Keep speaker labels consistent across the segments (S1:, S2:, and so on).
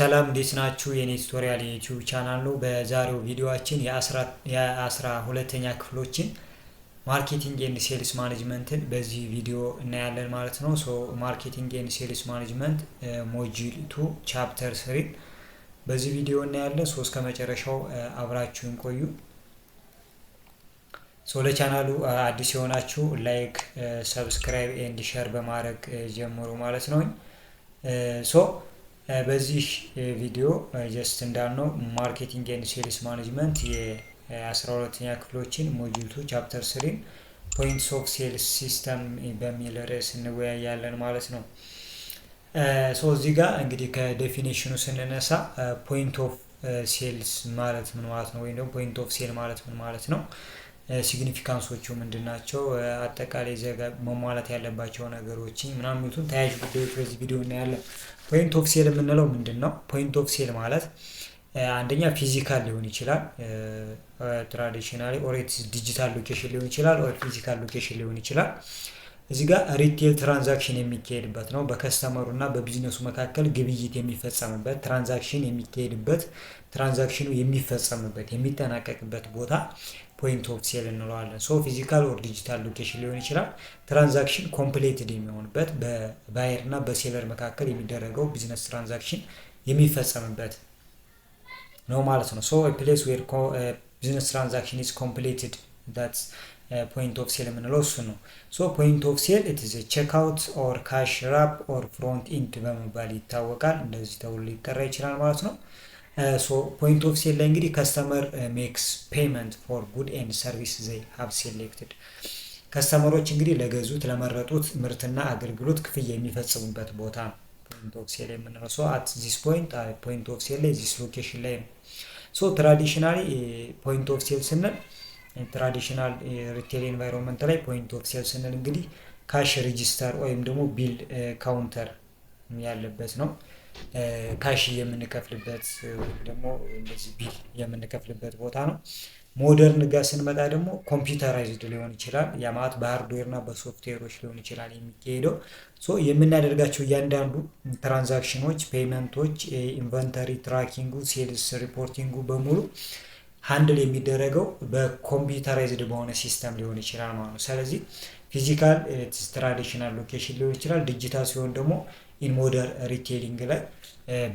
S1: ሰላም እንዴት ናችሁ? የኔ ቱቶሪያል የዩቲዩብ ቻናል ነው። በዛሬው ቪዲዮአችን የ12ኛ ክፍሎችን ማርኬቲንግ ኤንድ ሴልስ ማኔጅመንትን በዚህ ቪዲዮ እናያለን ማለት ነው። ማርኬቲንግ ኤንድ ሴልስ ማኔጅመንት ሞጁል 2 ቻፕተር 3 በዚህ ቪዲዮ እናያለን። እስከ መጨረሻው አብራችሁን ቆዩ። ለቻናሉ አዲስ የሆናችሁ ላይክ፣ ሰብስክራይብ ኤንድ ሼር በማድረግ ጀምሩ ማለት ነው። በዚህ ቪዲዮ ጀስት እንዳልነው ማርኬቲንግ ኤንድ ሴልስ ማኔጅመንት የ12ኛ ክፍሎችን ሞጁል 2 ቻፕተር 3 ፖይንትስ ኦፍ ሴልስ ሲስተም በሚል ርዕስ እንወያያለን ማለት ነው። እዚህ ጋር እንግዲህ ከዴፊኒሽኑ ስንነሳ ፖይንት ኦፍ ሴልስ ማለት ምን ማለት ነው፣ ወይም ደግሞ ፖይንት ኦፍ ሴል ማለት ምን ማለት ነው፣ ሲግኒፊካንሶቹ ምንድናቸው፣ አጠቃላይ ዘጋ መሟላት ያለባቸው ነገሮች ምናምን የሚሉትን ተያያዥ ጉዳዮች በዚህ ቪዲዮ እናያለን። ፖይንት ኦፍ ሴል የምንለው ምንድን ነው? ፖይንት ኦፍ ሴል ማለት አንደኛ ፊዚካል ሊሆን ይችላል፣ ትራዲሽናሊ ኦር ዲጂታል ሎኬሽን ሊሆን ይችላል፣ ኦር ፊዚካል ሎኬሽን ሊሆን ይችላል። እዚህ ጋር ሪቴል ትራንዛክሽን የሚካሄድበት ነው። በከስተመሩ እና በቢዝነሱ መካከል ግብይት የሚፈጸምበት፣ ትራንዛክሽን የሚካሄድበት፣ ትራንዛክሽኑ የሚፈጸምበት የሚጠናቀቅበት ቦታ ፖይንት ኦፍ ሴል እንለዋለን። ፊዚካል ኦር ዲጂታል ሎኬሽን ሊሆን ይችላል። ትራንዛክሽን ኮምፕሌትድ የሚሆንበት በባየር እና በሴለር መካከል የሚደረገው ቢዝነስ ትራንዛክሽን የሚፈጸምበት ነው ማለት ነው። ፕሌስ ዌር ቢዝነስ ትራንዛክሽን ኢዝ ኮምፕሌትድ ዳትስ ፖይንት ኦፍ ሴል የምንለው እሱ ነው። ፖይንት ኦፍ ሴል ኢትዝ ቼክ አውት ኦር ካሽ ራፕ ኦር ፍሮንት ኢንድ በመባል ይታወቃል። እንደዚህ ተብሎ ሊጠራ ይችላል ማለት ነው። ፖይንት ኦፍ ሴል ላይ እንግዲህ ከስተመር ሜክስ ፔመንት ፎር ጉድ ኤንድ ሰርቪስ ዘይ ሃቭ ሴሌክትድ፣ ከስተመሮች እንግዲህ ለገዙት ለመረጡት ምርትና አገልግሎት ክፍያ የሚፈጽሙበት ቦታ ነው ፖይንት ኦፍ ሴል የምንለው። አት ዚስ ፖይንት ኦፍ ሴል ላይ ዚስ ሎኬሽን ላይ ነው። ትራዲሽናሊ ፖይንት ኦፍ ሴል ስንል ትራዲሽናል ሪቴል ኤንቫይሮንመንት ላይ ፖይንት ኦፍ ሴል ስንል እንግዲህ ካሽ ሬጂስተር ወይም ደግሞ ቢል ካውንተር ያለበት ነው። ካሽ የምንከፍልበት ወይም ደግሞ እንደዚህ ቢል የምንከፍልበት ቦታ ነው። ሞደርን ጋር ስንመጣ ደግሞ ኮምፒውተራይዝድ ሊሆን ይችላል። ያ ማለት በሃርድዌር እና በሶፍትዌሮች ሊሆን ይችላል የሚካሄደው። የምናደርጋቸው እያንዳንዱ ትራንዛክሽኖች፣ ፔመንቶች፣ ኢንቨንተሪ ትራኪንጉ፣ ሴልስ ሪፖርቲንጉ በሙሉ ሃንድል የሚደረገው በኮምፒውተራይዝድ በሆነ ሲስተም ሊሆን ይችላል ማለት ነው። ስለዚህ ፊዚካል ትራዲሽናል ሎኬሽን ሊሆን ይችላል። ዲጂታል ሲሆን ደግሞ ኢን ሞደርን ሪቴሊንግ ላይ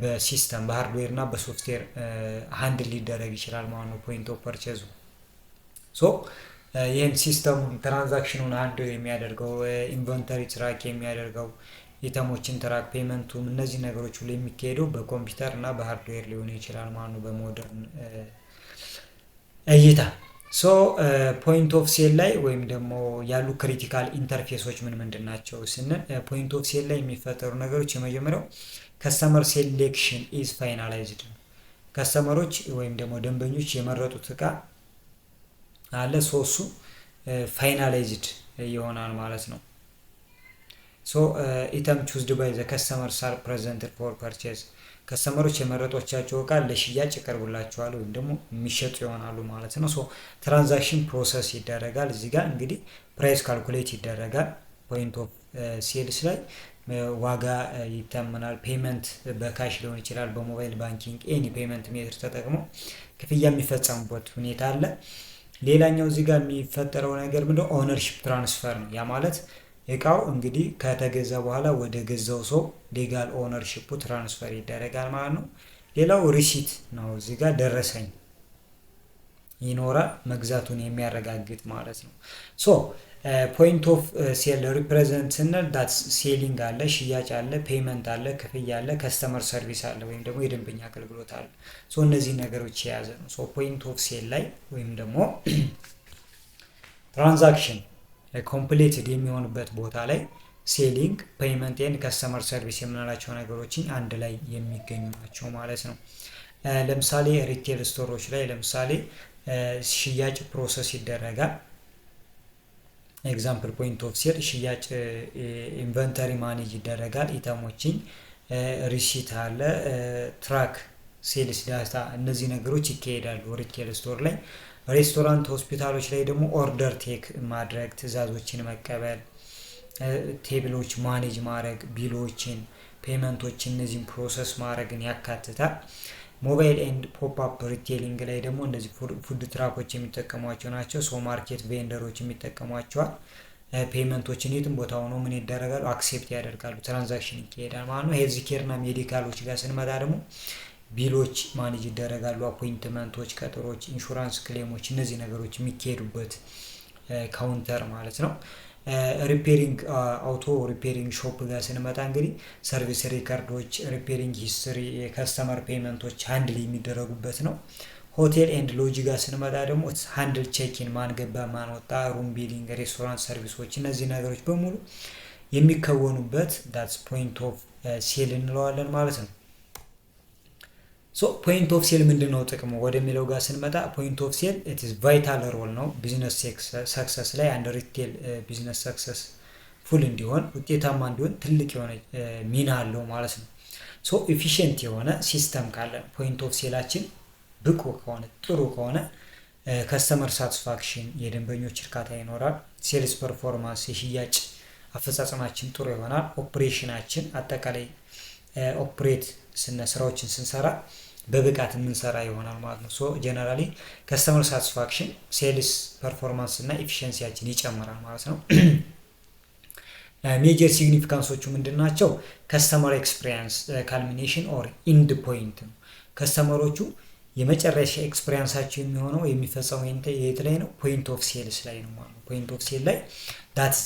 S1: በሲስተም በሃርድዌር እና በሶፍትዌር ሃንድል ሊደረግ ይችላል ማለት ነው። ፖይንት ኦፍ ፐርቼዙ ይህን ሲስተሙን ትራንዛክሽኑን ሃንድል የሚያደርገው ኢንቨንተሪ ትራክ የሚያደርገው ኢተሞችን ትራክ ፔመንቱም እነዚህ ነገሮች ሁሉ የሚካሄደው በኮምፒውተር እና በሃርድዌር ሊሆን ይችላል ማለት ነው በሞደርን እይታ። ፖይንት ኦፍ ሴል ላይ ወይም ደግሞ ያሉ ክሪቲካል ኢንተርፌሶች ምንድን ናቸው ስንል ፖይንት ኦፍ ሴል ላይ የሚፈጠሩ ነገሮች የመጀመሪያው ከስተመር ሴሌክሽን ኢዝ ፋይናላይዝድ ነው። ከስተመሮች ወይም ደግሞ ደንበኞች የመረጡት እቃ አለ፣ እሱ ፋይናላይዝድ ይሆናል ማለት ነው። ኢተም ቹዝድ ባይ ዘ ከስተመርስ አር ፕሬዘንትድ ፎር ፐርቼዝ፣ ከስተመሮች የመረጧቸው እቃ ለሽያጭ ይቀርቡላቸዋል ወይም ደግሞ የሚሸጡ ይሆናሉ ማለት ነው። ትራንዛክሽን ፕሮሰስ ይደረጋል። እዚህ ጋር እንግዲህ ፕራይስ ካልኩሌት ይደረጋል። ፖይንት ኦፍ ሴልስ ላይ ዋጋ ይተመናል። ፔመንት በካሽ ሊሆን ይችላል፣ በሞባይል ባንኪንግ ኤኒ ፔመንት ሜትር ተጠቅሞ ክፍያ የሚፈጸሙበት ሁኔታ አለ። ሌላኛው እዚህ ጋር የሚፈጠረው ነገር ምንድነው? ኦነርሺፕ ትራንስፈር ነው። ያ ማለት እቃው እንግዲህ ከተገዛ በኋላ ወደ ገዛው ሰው ሌጋል ኦነርሺፑ ትራንስፈር ይደረጋል ማለት ነው። ሌላው ሪሲት ነው። እዚህ ጋር ደረሰኝ ይኖራል መግዛቱን የሚያረጋግጥ ማለት ነው። ፖይንት ኦፍ ሴል ሪፕሬዘንት ስንል ዳትስ ሴሊንግ አለ፣ ሽያጭ አለ፣ ፔመንት አለ፣ ክፍያ አለ፣ ከስተመር ሰርቪስ አለ ወይም ደግሞ የደንበኛ አገልግሎት አለ። እነዚህ ነገሮች የያዘ ነው። ፖይንት ኦፍ ሴል ላይ ወይም ደግሞ ትራንዛክሽን ኮምፕሌትድ የሚሆንበት ቦታ ላይ ሴሊንግ፣ ፔይመንት ኤንድ ከስተመር ሰርቪስ የምንላቸው ነገሮችን አንድ ላይ የሚገኙ ናቸው ማለት ነው። ለምሳሌ ሪቴል ስቶሮች ላይ ለምሳሌ ሽያጭ ፕሮሰስ ይደረጋል። ኤግዛምፕል ፖይንት ኦፍ ሴል ሽያጭ፣ ኢንቨንተሪ ማኔጅ ይደረጋል፣ ኢተሞችን ሪሲት አለ፣ ትራክ ሴልስ ዳታ፣ እነዚህ ነገሮች ይካሄዳሉ ሪቴል ስቶር ላይ። ሬስቶራንት፣ ሆስፒታሎች ላይ ደግሞ ኦርደር ቴክ ማድረግ፣ ትዕዛዞችን መቀበል፣ ቴብሎች ማኔጅ ማድረግ፣ ቢሎችን ፔመንቶች እነዚህን ፕሮሰስ ማድረግን ያካትታል። ሞባይል ኤንድ ፖፕ አፕ ሪቴሊንግ ላይ ደግሞ እንደዚህ ፉድ ትራኮች የሚጠቀሟቸው ናቸው። ሶ ማርኬት ቬንደሮች የሚጠቀሟቸዋል። ፔመንቶችን የትም ቦታ ሆኖ ምን ይደረጋሉ? አክሴፕት ያደርጋሉ። ትራንዛክሽን ይካሄዳል ማለት ነው። ሄልዝ ኬር እና ሜዲካሎች ጋር ስንመጣ ደግሞ ቢሎች ማኔጅ ይደረጋሉ። አፖይንትመንቶች፣ ቀጠሮች፣ ኢንሹራንስ ክሌሞች እነዚህ ነገሮች የሚካሄዱበት ካውንተር ማለት ነው። ሪፔሪንግ አውቶ ሪፔሪንግ ሾፕ ጋር ስንመጣ እንግዲህ ሰርቪስ ሪከርዶች፣ ሪፔሪንግ ሂስትሪ፣ የከስተመር ፔመንቶች ሃንድል የሚደረጉበት ነው። ሆቴል ኤንድ ሎጅ ጋር ስንመጣ ደግሞ ሃንድል ቼኪን፣ ማን ገባ ማን ወጣ፣ ሩም ቢሊንግ፣ ሬስቶራንት ሰርቪሶች እነዚህ ነገሮች በሙሉ የሚከወኑበት ዳትስ ፖይንት ኦፍ ሴል እንለዋለን ማለት ነው። ሶ ፖይንት ኦፍ ሴል ምንድነው ጥቅሙ ወደሚለው ጋር ስንመጣ ፖይንት ኦፍ ሴል ኢት ኢዝ ቫይታል ሮል ነው ቢዝነስ ሰክሰስ ላይ አንድ ሪቴል ቢዝነስ ሰክሰስ ፉል እንዲሆን ውጤታማ እንዲሆን ትልቅ የሆነ ሚና አለው ማለት ነው። ሶ ኤፊሽንት የሆነ ሲስተም ካለ ፖይንት ኦፍ ሴላችን ብቁ ከሆነ ጥሩ ከሆነ ከስተመር ሳቲስፋክሽን የደንበኞች እርካታ ይኖራል። ሴልስ ፐርፎርማንስ የሽያጭ አፈጻጸማችን ጥሩ ይሆናል። ኦፕሬሽናችን አጠቃላይ ኦፕሬት ስራዎችን ስንሰራ በብቃት የምንሰራ ይሆናል ማለት ነው። ሶ ጀነራሊ ከስተመር ሳቲስፋክሽን፣ ሴልስ ፐርፎርማንስ እና ኤፊሽንሲያችን ይጨምራል ማለት ነው። ሜጀር ሲግኒፊካንሶቹ ምንድን ናቸው? ከስተመር ኤክስፒሪየንስ ካልሚኔሽን ኦር ኢንድ ፖይንት ነው። ከስተመሮቹ የመጨረሻ ኤክስፒሪየንሳቸው የሚሆነው የሚፈጸመው የት ላይ ነው? ፖይንት ኦፍ ሴልስ ላይ ነው ማለት ነው። ፖይንት ኦፍ ሴል ላይ ዳትስ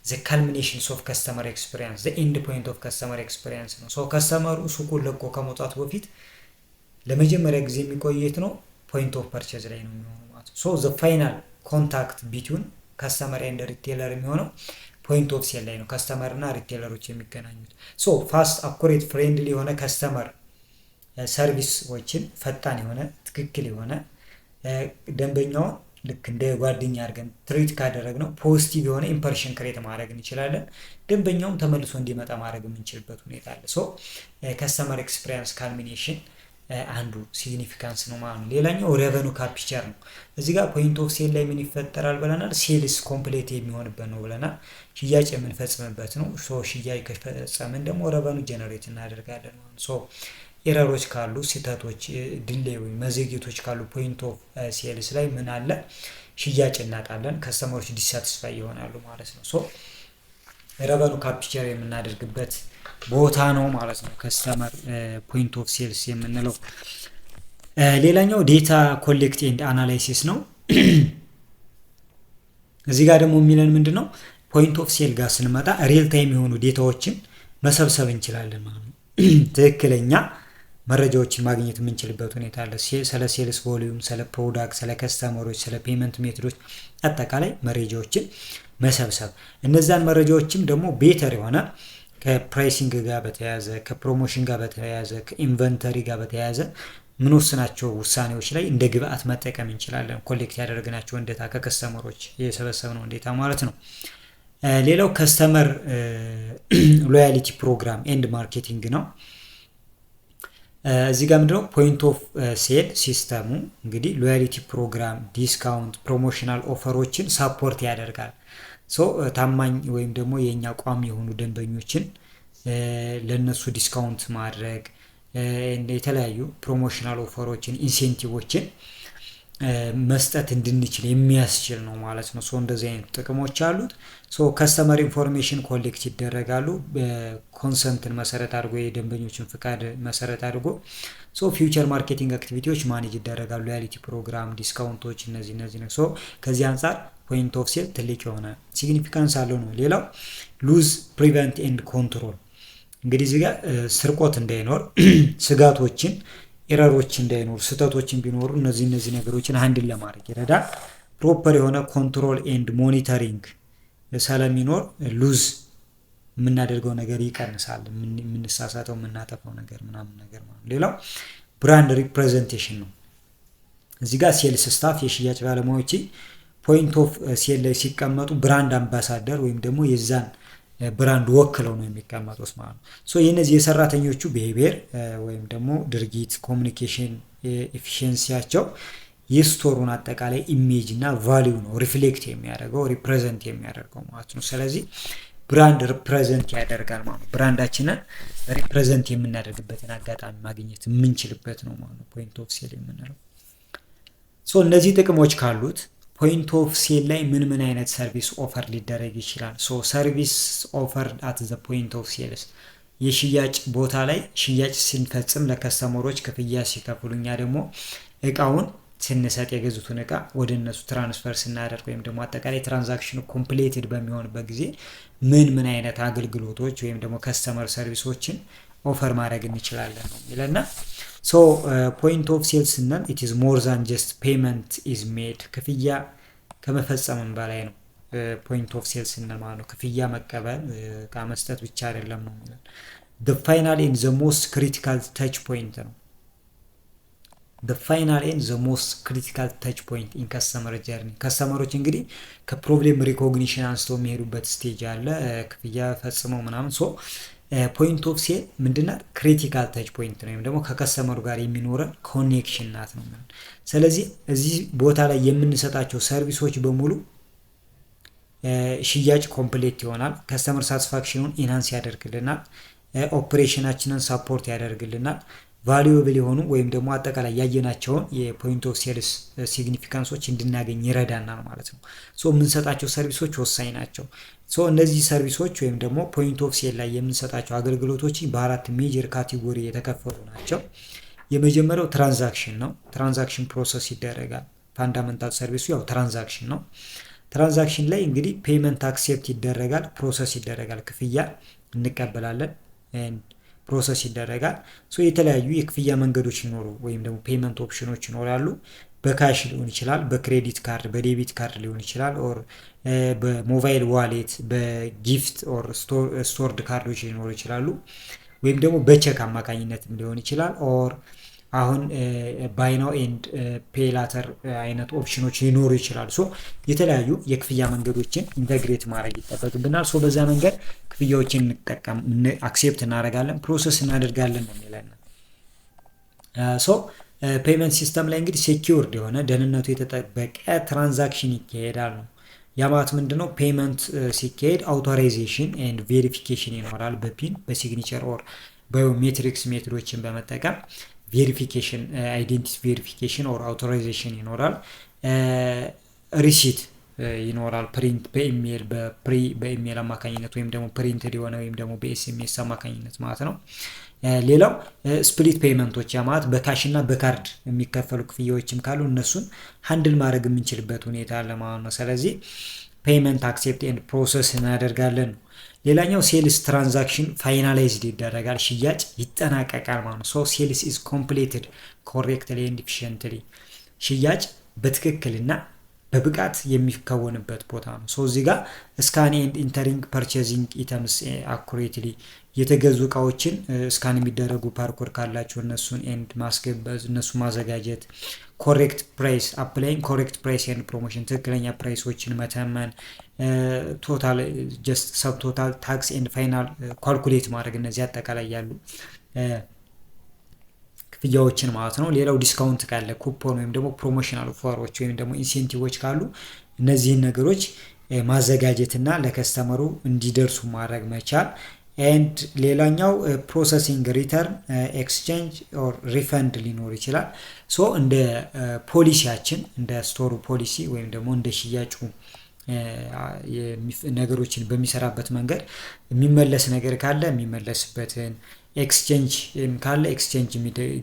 S1: the culminations of customer experience the end point of customer experience ነው። ሶ ከስተመሩ ሱቁን ለቆ ከመውጣቱ በፊት ለመጀመሪያ ጊዜ የሚቆየት ነው ፖይንት ኦፍ ፐርቼዝ ላይ ነው የሚሆነው ማለት ነው። ሶ the final contact between customer and retailer የሚሆነው ፖይንት ኦፍ ሴል ላይ ነው። ከስተመር እና ሪቴለሮች የሚገናኙት። ሶ ፋስት አኩሬት ፍሬንድሊ የሆነ ከስተመር ሰርቪሶችን ፈጣን የሆነ ትክክል የሆነ ደንበኛውን ልክ እንደ ጓደኛ አድርገን ትሪት ካደረግነው ፖዚቲቭ የሆነ ኢምፕሬሽን ክሬት ማድረግ እንችላለን። ደንበኛውም ተመልሶ እንዲመጣ ማድረግ የምንችልበት ሁኔታ አለ። ሶ ከስተመር ኤክስፒሪየንስ ካልሚኔሽን አንዱ ሲግኒፊካንስ ነው ማለት ነው። ሌላኛው ሬቨኑ ካፕቸር ነው። እዚህ ጋር ፖይንት ኦፍ ሴል ላይ ምን ይፈጠራል ብለናል? ሴልስ ኮምፕሌት የሚሆንበት ነው ብለናል። ሽያጭ የምንፈጽምበት ነው። ሶ ሽያጭ ከፈጸምን ደግሞ ሬቨኑ ጀነሬት እናደርጋለን ማለት ነው። ሶ ኤረሮች ካሉ ስህተቶች፣ ዲሌይ ወይም መዘግየቶች ካሉ ፖይንት ኦፍ ሴልስ ላይ ምን አለ? ሽያጭ እናጣለን። ከስተመሮች ዲሳቲስፋይ ይሆናሉ ማለት ነው። ሶ ሬቨኑ ካፕቸር የምናደርግበት ቦታ ነው ማለት ነው ከስተመር ፖይንት ኦፍ ሴልስ የምንለው። ሌላኛው ዴታ ኮሌክት ኤንድ አናላይሲስ ነው። እዚህ ጋር ደግሞ የሚለን ምንድነው? ፖይንት ኦፍ ሴል ጋር ስንመጣ ሪል ታይም የሆኑ ዴታዎችን መሰብሰብ እንችላለን ማለት ነው። ትክክለኛ መረጃዎችን ማግኘት የምንችልበት ሁኔታ አለ። ስለ ሴልስ ቮሊዩም፣ ስለ ፕሮዳክት፣ ስለ ከስተመሮች፣ ስለ ፔመንት ሜቶዶች አጠቃላይ መረጃዎችን መሰብሰብ። እነዛን መረጃዎችም ደግሞ ቤተር የሆነ ከፕራይሲንግ ጋር በተያያዘ፣ ከፕሮሞሽን ጋር በተያያዘ፣ ከኢንቨንተሪ ጋር በተያያዘ ምንወስናቸው ውሳኔዎች ላይ እንደ ግብአት መጠቀም እንችላለን። ኮሌክት ያደረግናቸው ዴታ ከከስተመሮች የሰበሰብነው ዴታ ማለት ነው። ሌላው ከስተመር ሎያሊቲ ፕሮግራም ኤንድ ማርኬቲንግ ነው። እዚህ ጋር ምንድነው ፖይንት ኦፍ ሴል ሲስተሙ እንግዲህ ሎያሊቲ ፕሮግራም፣ ዲስካውንት፣ ፕሮሞሽናል ኦፈሮችን ሳፖርት ያደርጋል። ሶ ታማኝ ወይም ደግሞ የኛ ቋሚ የሆኑ ደንበኞችን ለነሱ ዲስካውንት ማድረግ የተለያዩ ፕሮሞሽናል ኦፈሮችን፣ ኢንሴንቲቮችን መስጠት እንድንችል የሚያስችል ነው ማለት ነው። ሶ እንደዚህ አይነት ጥቅሞች አሉት። ሶ ከስተመር ኢንፎርሜሽን ኮሌክት ይደረጋሉ በኮንሰንትን መሰረት አድርጎ የደንበኞችን ፍቃድ መሰረት አድርጎ። ሶ ፊውቸር ማርኬቲንግ አክቲቪቲዎች ማኔጅ ይደረጋሉ። ሎያሊቲ ፕሮግራም፣ ዲስካውንቶች እነዚህ ነው። ሶ ከዚህ አንጻር ፖይንት ኦፍ ሴል ትልቅ የሆነ ሲግኒፊካንስ አለው ነው። ሌላው ሉዝ ፕሪቨንት ኤንድ ኮንትሮል እንግዲህ እዚህ ጋር ስርቆት እንዳይኖር ስጋቶችን ኤረሮች እንዳይኖሩ ስህተቶችን ቢኖሩ እነዚህ ነገሮችን ሃንድል ለማድረግ ይረዳል። ፕሮፐር የሆነ ኮንትሮል ኤንድ ሞኒተሪንግ ስለሚኖር ሉዝ የምናደርገው ነገር ይቀንሳል። የምንሳሳተው የምናጠፋው ነገር ምናምን ነገር ማለት። ሌላው ብራንድ ሪፕሬዘንቴሽን ነው። እዚህ ጋር ሴልስ ስታፍ የሽያጭ ባለሙያዎች ፖይንት ኦፍ ሴል ላይ ሲቀመጡ ብራንድ አምባሳደር ወይም ደግሞ የዛን ብራንድ ወክለው ነው የሚቀመጡት ማለት ነው። ሶ የነዚህ የሰራተኞቹ ቢሄቪየር ወይም ደግሞ ድርጊት ኮሚኒኬሽን ኤፊሺየንሲያቸው የስቶሩን አጠቃላይ ኢሜጅ እና ቫልዩ ነው ሪፍሌክት የሚያደርገው ሪፕሬዘንት የሚያደርገው ማለት ነው። ስለዚህ ብራንድ ሪፕሬዘንት ያደርጋል ማለት ነው። ብራንዳችንን ሪፕሬዘንት የምናደርግበትን አጋጣሚ ማግኘት የምንችልበት ነው ማለት ነው ፖይንት ኦፍ ሴል የምንለው። ሶ እነዚህ ጥቅሞች ካሉት ፖይንት ኦፍ ሴል ላይ ምን አይነት ሰርቪስ ኦፈር ሊደረግ ይችላል? ሶ ሰርቪስ ኦፈር አት ዘ ፖይንት ኦፍ ሴልስ የሽያጭ ቦታ ላይ ሽያጭ ስንፈጽም ለከስተመሮች ክፍያ ሲከፍሉ እኛ ደግሞ እቃውን ስንሰጥ የገዙትን እቃ ወደ እነሱ ትራንስፈር ስናደርግ ወይም ደግሞ አጠቃላይ ትራንዛክሽኑ ኮምፕሌትድ በሚሆንበት ጊዜ ምን አይነት አገልግሎቶች ወይም ደግሞ ከስተመር ሰርቪሶችን ኦፈር ማድረግ እንችላለን ነው የሚለና ሶ ፖይንት ኦፍ ሴል ስንል ኢት ኢዝ ሞር ዛን ጀስት ፔመንት ኢዝ ሜድ ክፍያ ከመፈጸምም በላይ ነው። ፖይንት ኦፍ ሴል ስንል ማለት ነው ክፍያ መቀበል እቃ መስጠት ብቻ አይደለም ነው የሚለው። the final and the most critical touch point ነው። the final and the most critical touch point in customer journey ከስተመሮች እንግዲህ ከፕሮብሌም ሪኮግኒሽን አንስተው የሚሄዱበት ስቴጅ አለ ክፍያ ፈጽመው ምናምን። ሶ ፖይንት ኦፍ ሴል ምንድነው? ክሪቲካል ታች ፖይንት ነው ወይም ደግሞ ከከስተመሩ ጋር የሚኖረን ኮኔክሽን ናት ነው። ስለዚህ እዚህ ቦታ ላይ የምንሰጣቸው ሰርቪሶች በሙሉ ሽያጭ ኮምፕሌት ይሆናል፣ ከስተመር ሳቲስፋክሽኑን ኢንሃንስ ያደርግልናል፣ ኦፕሬሽናችንን ሳፖርት ያደርግልናል፣ ቫሉዌብል የሆኑ ወይም ደግሞ አጠቃላይ ያየናቸውን የፖይንት ኦፍ ሴልስ ሲግኒፊካንሶች እንድናገኝ ይረዳናል ማለት ነው። ሶ የምንሰጣቸው ሰርቪሶች ወሳኝ ናቸው። ሶ እነዚህ ሰርቪሶች ወይም ደግሞ ፖይንት ኦፍ ሴል ላይ የምንሰጣቸው አገልግሎቶች በአራት ሜጀር ካቴጎሪ የተከፈሉ ናቸው። የመጀመሪያው ትራንዛክሽን ነው። ትራንዛክሽን ፕሮሰስ ይደረጋል። ፋንዳመንታል ሰርቪሱ ያው ትራንዛክሽን ነው። ትራንዛክሽን ላይ እንግዲህ ፔመንት አክሴፕት ይደረጋል፣ ፕሮሰስ ይደረጋል፣ ክፍያ እንቀበላለን፣ ፕሮሰስ ይደረጋል። ሶ የተለያዩ የክፍያ መንገዶች ይኖሩ ወይም ደግሞ ፔመንት ኦፕሽኖች ይኖራሉ። በካሽ ሊሆን ይችላል፣ በክሬዲት ካርድ፣ በዴቢት ካርድ ሊሆን ይችላል፣ ኦር በሞባይል ዋሌት፣ በጊፍት ኦር ስቶርድ ካርዶች ሊኖሩ ይችላሉ። ወይም ደግሞ በቼክ አማካኝነትም ሊሆን ይችላል። ኦር አሁን ባይ ናው ኤንድ ፔይ ላተር አይነት ኦፕሽኖች ሊኖሩ ይችላሉ። ሶ የተለያዩ የክፍያ መንገዶችን ኢንተግሬት ማድረግ ይጠበቅብናል። ሶ በዛ መንገድ ክፍያዎችን እንጠቀም አክሴፕት እናደርጋለን፣ ፕሮሰስ እናደርጋለን ነው የሚለን። ሶ ፔመንት ሲስተም ላይ እንግዲህ ሴኪውርድ የሆነ ደህንነቱ የተጠበቀ ትራንዛክሽን ይካሄዳል ነው። ያ ማለት ምንድነው? ፔመንት ሲካሄድ አውቶራይዜሽን ኤንድ ቬሪፊኬሽን ይኖራል። በፒን በሲግኒቸር ኦር ባዮሜትሪክስ ሜቶዶችን በመጠቀም ቬሪፊኬሽን አይዴንቲቲ ቬሪፊኬሽን ኦር አውቶራይዜሽን ይኖራል። ሪሲት ይኖራል። ፕሪንት በኢሜል በኢሜል አማካኝነት ወይም ደግሞ ፕሪንትድ የሆነ ወይም ደግሞ በኤስኤምኤስ አማካኝነት ማለት ነው። ሌላው ስፕሊት ፔመንቶች ያ ማለት በካሽ እና በካርድ የሚከፈሉ ክፍያዎችም ካሉ እነሱን ሃንድል ማድረግ የምንችልበት ሁኔታ አለ ማለት ነው። ስለዚህ ፔመንት አክሴፕት ኤንድ ፕሮሰስ እናደርጋለን ነው። ሌላኛው ሴልስ ትራንዛክሽን ፋይናላይዝድ ይደረጋል፣ ሽያጭ ይጠናቀቃል ማለት ነው። ሶ ሴልስ ኢዝ ኮምፕሊትድ ኮሬክትሊ ኤንድ ኤፊሺየንትሊ ሽያጭ በትክክልና በብቃት የሚከወንበት ቦታ ነው። ሶ እዚህ ጋር ስካን ኤንድ ኢንተሪንግ ፐርቼዚንግ ኢተምስ አኩሬትሊ የተገዙ እቃዎችን ስካን የሚደረጉ ፓርኮድ ካላቸው እነሱን ኤንድ ማስገበዝ እነሱ ማዘጋጀት፣ ኮሬክት ፕራይስ አፕላይንግ ኮሬክት ፕራይስ ኤንድ ፕሮሞሽን ትክክለኛ ፕራይሶችን መተመን፣ ቶታል ጀስት ሰብ ቶታል ታክስ ኤንድ ፋይናል ኳልኩሌት ማድረግ እነዚህ አጠቃላይ ያሉ ክፍያዎችን ማለት ነው። ሌላው ዲስካውንት ካለ ኩፖን ወይም ደግሞ ፕሮሞሽናል ኦፈሮች ወይም ደግሞ ኢንሴንቲቮች ካሉ እነዚህን ነገሮች ማዘጋጀትና ለከስተመሩ እንዲደርሱ ማድረግ መቻል። ኤንድ ሌላኛው ፕሮሰሲንግ ሪተርን ኤክስቼንጅ ኦር ሪፈንድ ሊኖር ይችላል። ሶ እንደ ፖሊሲያችን እንደ ስቶሩ ፖሊሲ ወይም ደግሞ እንደ ሽያጩ ነገሮችን በሚሰራበት መንገድ የሚመለስ ነገር ካለ የሚመለስበትን፣ ኤክስቼንጅ ካለ ኤክስቼንጅ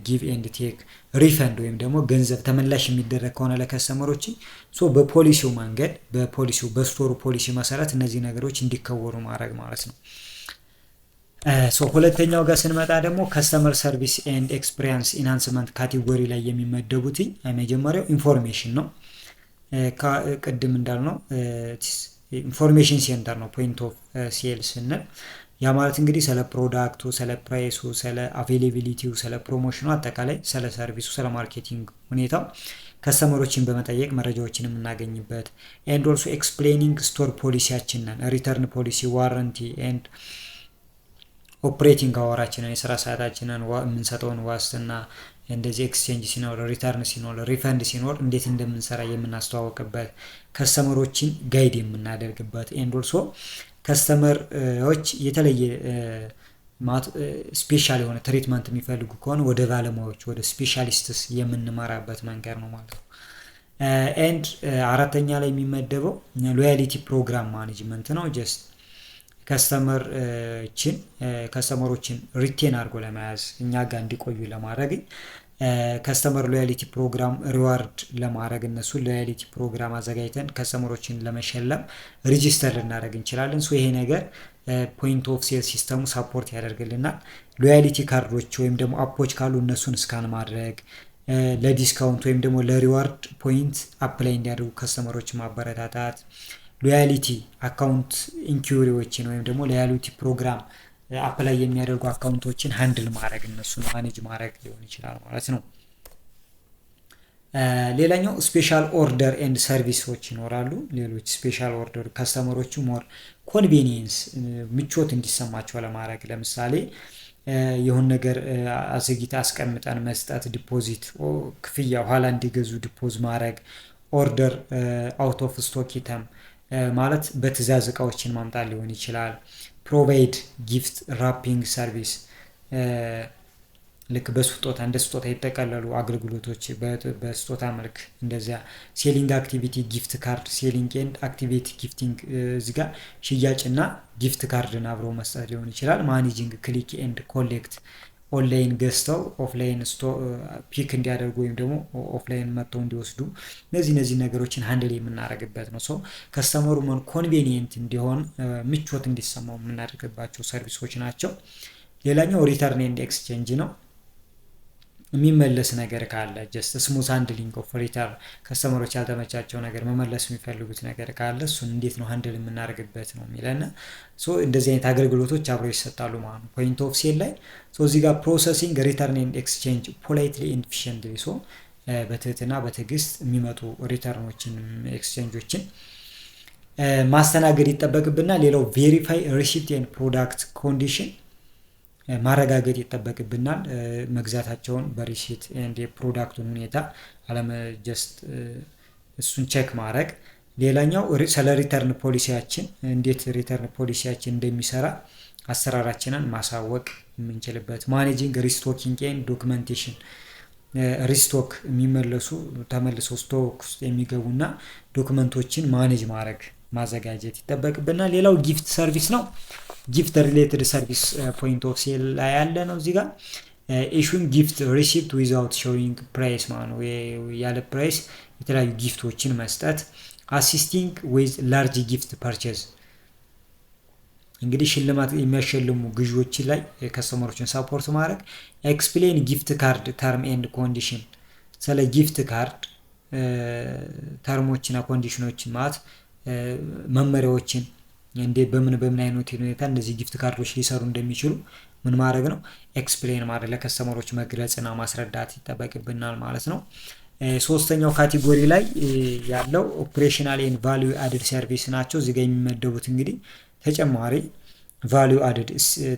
S1: ጊቭ ኤንድ ቴክ፣ ሪፈንድ ወይም ደግሞ ገንዘብ ተመላሽ የሚደረግ ከሆነ ለከስተመሮች ሶ በፖሊሲው መንገድ በፖሊሲው በስቶሩ ፖሊሲ መሰረት እነዚህ ነገሮች እንዲከወሩ ማድረግ ማለት ነው። ሶ ሁለተኛው ጋር ስንመጣ ደግሞ ከስተመር ሰርቪስ ኤንድ ኤክስፒሪየንስ ኢንሃንስመንት ካቴጎሪ ላይ የሚመደቡት መጀመሪያው ኢንፎርሜሽን ነው። ቅድም እንዳልነው ኢንፎርሜሽን ሴንተር ነው ፖይንት ኦፍ ሴል ስንል። ያ ማለት እንግዲህ ስለ ፕሮዳክቱ፣ ስለ ፕራይሱ፣ ስለ አቬይላቢሊቲው፣ ስለ ፕሮሞሽኑ አጠቃላይ ስለ ሰርቪሱ፣ ስለ ማርኬቲንግ ሁኔታው ከስተመሮችን በመጠየቅ መረጃዎችን የምናገኝበት ኤንድ ኦልሶ ኤክስፕሌኒንግ ስቶር ፖሊሲያችንን፣ ሪተርን ፖሊሲ፣ ዋረንቲ ኤንድ ኦፕሬቲንግ አወራችንን፣ የስራ ሰዓታችንን፣ የምንሰጠውን ዋስትና፣ እንደዚህ ኤክስቼንጅ ሲኖር፣ ሪተርን ሲኖር፣ ሪፈንድ ሲኖር እንዴት እንደምንሰራ የምናስተዋወቅበት፣ ከስተመሮችን ጋይድ የምናደርግበት ኤንድ ኦልሶ ከስተመሮች የተለየ ስፔሻል የሆነ ትሪትመንት የሚፈልጉ ከሆነ ወደ ባለሙያዎች ወደ ስፔሻሊስትስ የምንመራበት መንገድ ነው ማለት ነው። ኤንድ አራተኛ ላይ የሚመደበው ሎያሊቲ ፕሮግራም ማኔጅመንት ነው። ጀስት ከስተመሮችን ሪቴን አድርጎ ለመያዝ እኛ ጋር እንዲቆዩ ለማድረግ ከስተመር ሎያሊቲ ፕሮግራም ሪዋርድ ለማድረግ እነሱ ሎያሊቲ ፕሮግራም አዘጋጅተን ከስተመሮችን ለመሸለም ሬጂስተር ልናደርግ እንችላለን። ይሄ ነገር ፖይንት ኦፍ ሴል ሲስተሙ ሳፖርት ያደርግልናል። ሎያሊቲ ካርዶች ወይም ደግሞ አፖች ካሉ እነሱን ስካን ማድረግ ለዲስካውንት ወይም ደግሞ ለሪዋርድ ፖይንት አፕላይ እንዲያደርጉ ከስተመሮችን ማበረታታት፣ ሎያሊቲ አካውንት ኢንኩሪዎችን ወይም ደግሞ ሎያሊቲ ፕሮግራም አፕላይ የሚያደርጉ አካውንቶችን ሃንድል ማድረግ እነሱን ማኔጅ ማድረግ ሊሆን ይችላል ማለት ነው። ሌላኛው ስፔሻል ኦርደር ኤንድ ሰርቪሶች ይኖራሉ። ሌሎች ስፔሻል ኦርደር ከስተመሮቹ ሞር ኮንቬኒየንስ ምቾት እንዲሰማቸው ለማድረግ ለምሳሌ የሆነ ነገር አዘግይታ አስቀምጠን መስጠት፣ ዲፖዚት ክፍያ ኋላ እንዲገዙ ዲፖዝ ማድረግ፣ ኦርደር አውት ኦፍ ስቶክ ኢተም ማለት በትዕዛዝ እቃዎችን ማምጣት ሊሆን ይችላል። ፕሮቫይድ ጊፍት ራፒንግ ሰርቪስ ልክ በስጦታ እንደ ስጦታ የተጠቀለሉ አገልግሎቶች በስጦታ መልክ እንደዚያ። ሴሊንግ አክቲቪቲ ጊፍት ካርድ ሴሊንግ ኤንድ አክቲቪቲ ጊፍቲንግ እዚህ ጋር ሽያጭና ጊፍት ካርድን አብሮ መስጠት ሊሆን ይችላል። ማኔጂንግ ክሊክ ኤንድ ኮሌክት ኦንላይን ገዝተው ኦፍላይን ፒክ እንዲያደርጉ ወይም ደግሞ ኦፍላይን መጥተው እንዲወስዱ እነዚህ ነገሮችን ሃንድል የምናደርግበት ነው። ከስተመሩ ኮንቬኒየንት እንዲሆን ምቾት እንዲሰማው የምናደርግባቸው ሰርቪሶች ናቸው። ሌላኛው ሪተርን ኤንድ ኤክስቼንጅ ነው። የሚመለስ ነገር ካለ ጀስት ስሙዝ ሃንድሊንግ ኦፍ ሪተርን ከስተመሮች ያልተመቻቸው ነገር መመለስ የሚፈልጉት ነገር ካለ እሱን እንዴት ነው ሃንድል የምናደርግበት ነው የሚለና እንደዚህ አይነት አገልግሎቶች አብረው ይሰጣሉ ማለት ነው ፖይንት ኦፍ ሴል ላይ። እዚህ ጋር ፕሮሰሲንግ ሪተርን ኤንድ ኤክስቼንጅ ፖላይትሊ ኤንድ ኤፊሺየንትሊ በትህትና በትዕግስት የሚመጡ ሪተርኖችን ኤክስቼንጆችን ማስተናገድ ይጠበቅብና ሌላው ቬሪፋይ ሪሲፕት ኤንድ ፕሮዳክት ኮንዲሽን ማረጋገጥ ይጠበቅብናል። መግዛታቸውን በሪሲት ኤንድ የፕሮዳክቱን ሁኔታ ጀስት እሱን ቼክ ማድረግ። ሌላኛው ስለ ሪተርን ፖሊሲያችን እንዴት ሪተርን ፖሊሲያችን እንደሚሰራ አሰራራችንን ማሳወቅ የምንችልበት። ማኔጂንግ ሪስቶኪንግ ኤንድ ዶክመንቴሽን ሪስቶክ የሚመለሱ ተመልሰው ስቶክ ውስጥ የሚገቡና ዶክመንቶችን ማኔጅ ማዘጋጀት ይጠበቅብናል። ሌላው ጊፍት ሰርቪስ ነው። ጊፍት ሪሌትድ ሰርቪስ ፖይንት ኦፍ ሴል ላይ ያለ ነው። እዚህ ጋር ኢሹንግ ጊፍት ሪሲፕት ዊዛውት ሾዊንግ ፕራይስ ማለት ነው። ያለ ፕራይስ የተለያዩ ጊፍቶችን መስጠት። አሲስቲንግ ዊዝ ላርጅ ጊፍት ፐርቼዝ እንግዲህ ሽልማት የሚያሸልሙ ግዢዎችን ላይ ከስተመሮችን ሳፖርት ማድረግ። ኤክስፕሌን ጊፍት ካርድ ተርም ኤንድ ኮንዲሽን ስለ ጊፍት ካርድ ተርሞችና ኮንዲሽኖችን ማለት መመሪያዎችን በምን አይነት ሁኔታ እንደዚህ ጊፍት ካርዶች ሊሰሩ እንደሚችሉ ምን ማድረግ ነው ኤክስፕሌን ማድረግ ለከስተመሮች መግለጽና ማስረዳት ይጠበቅብናል ማለት ነው። ሶስተኛው ካቴጎሪ ላይ ያለው ኦፕሬሽናል ኤንድ ቫልዩ አድድ ሰርቪስ ናቸው። እዚህ ጋር የሚመደቡት እንግዲህ ተጨማሪ ቫልዩ አድድ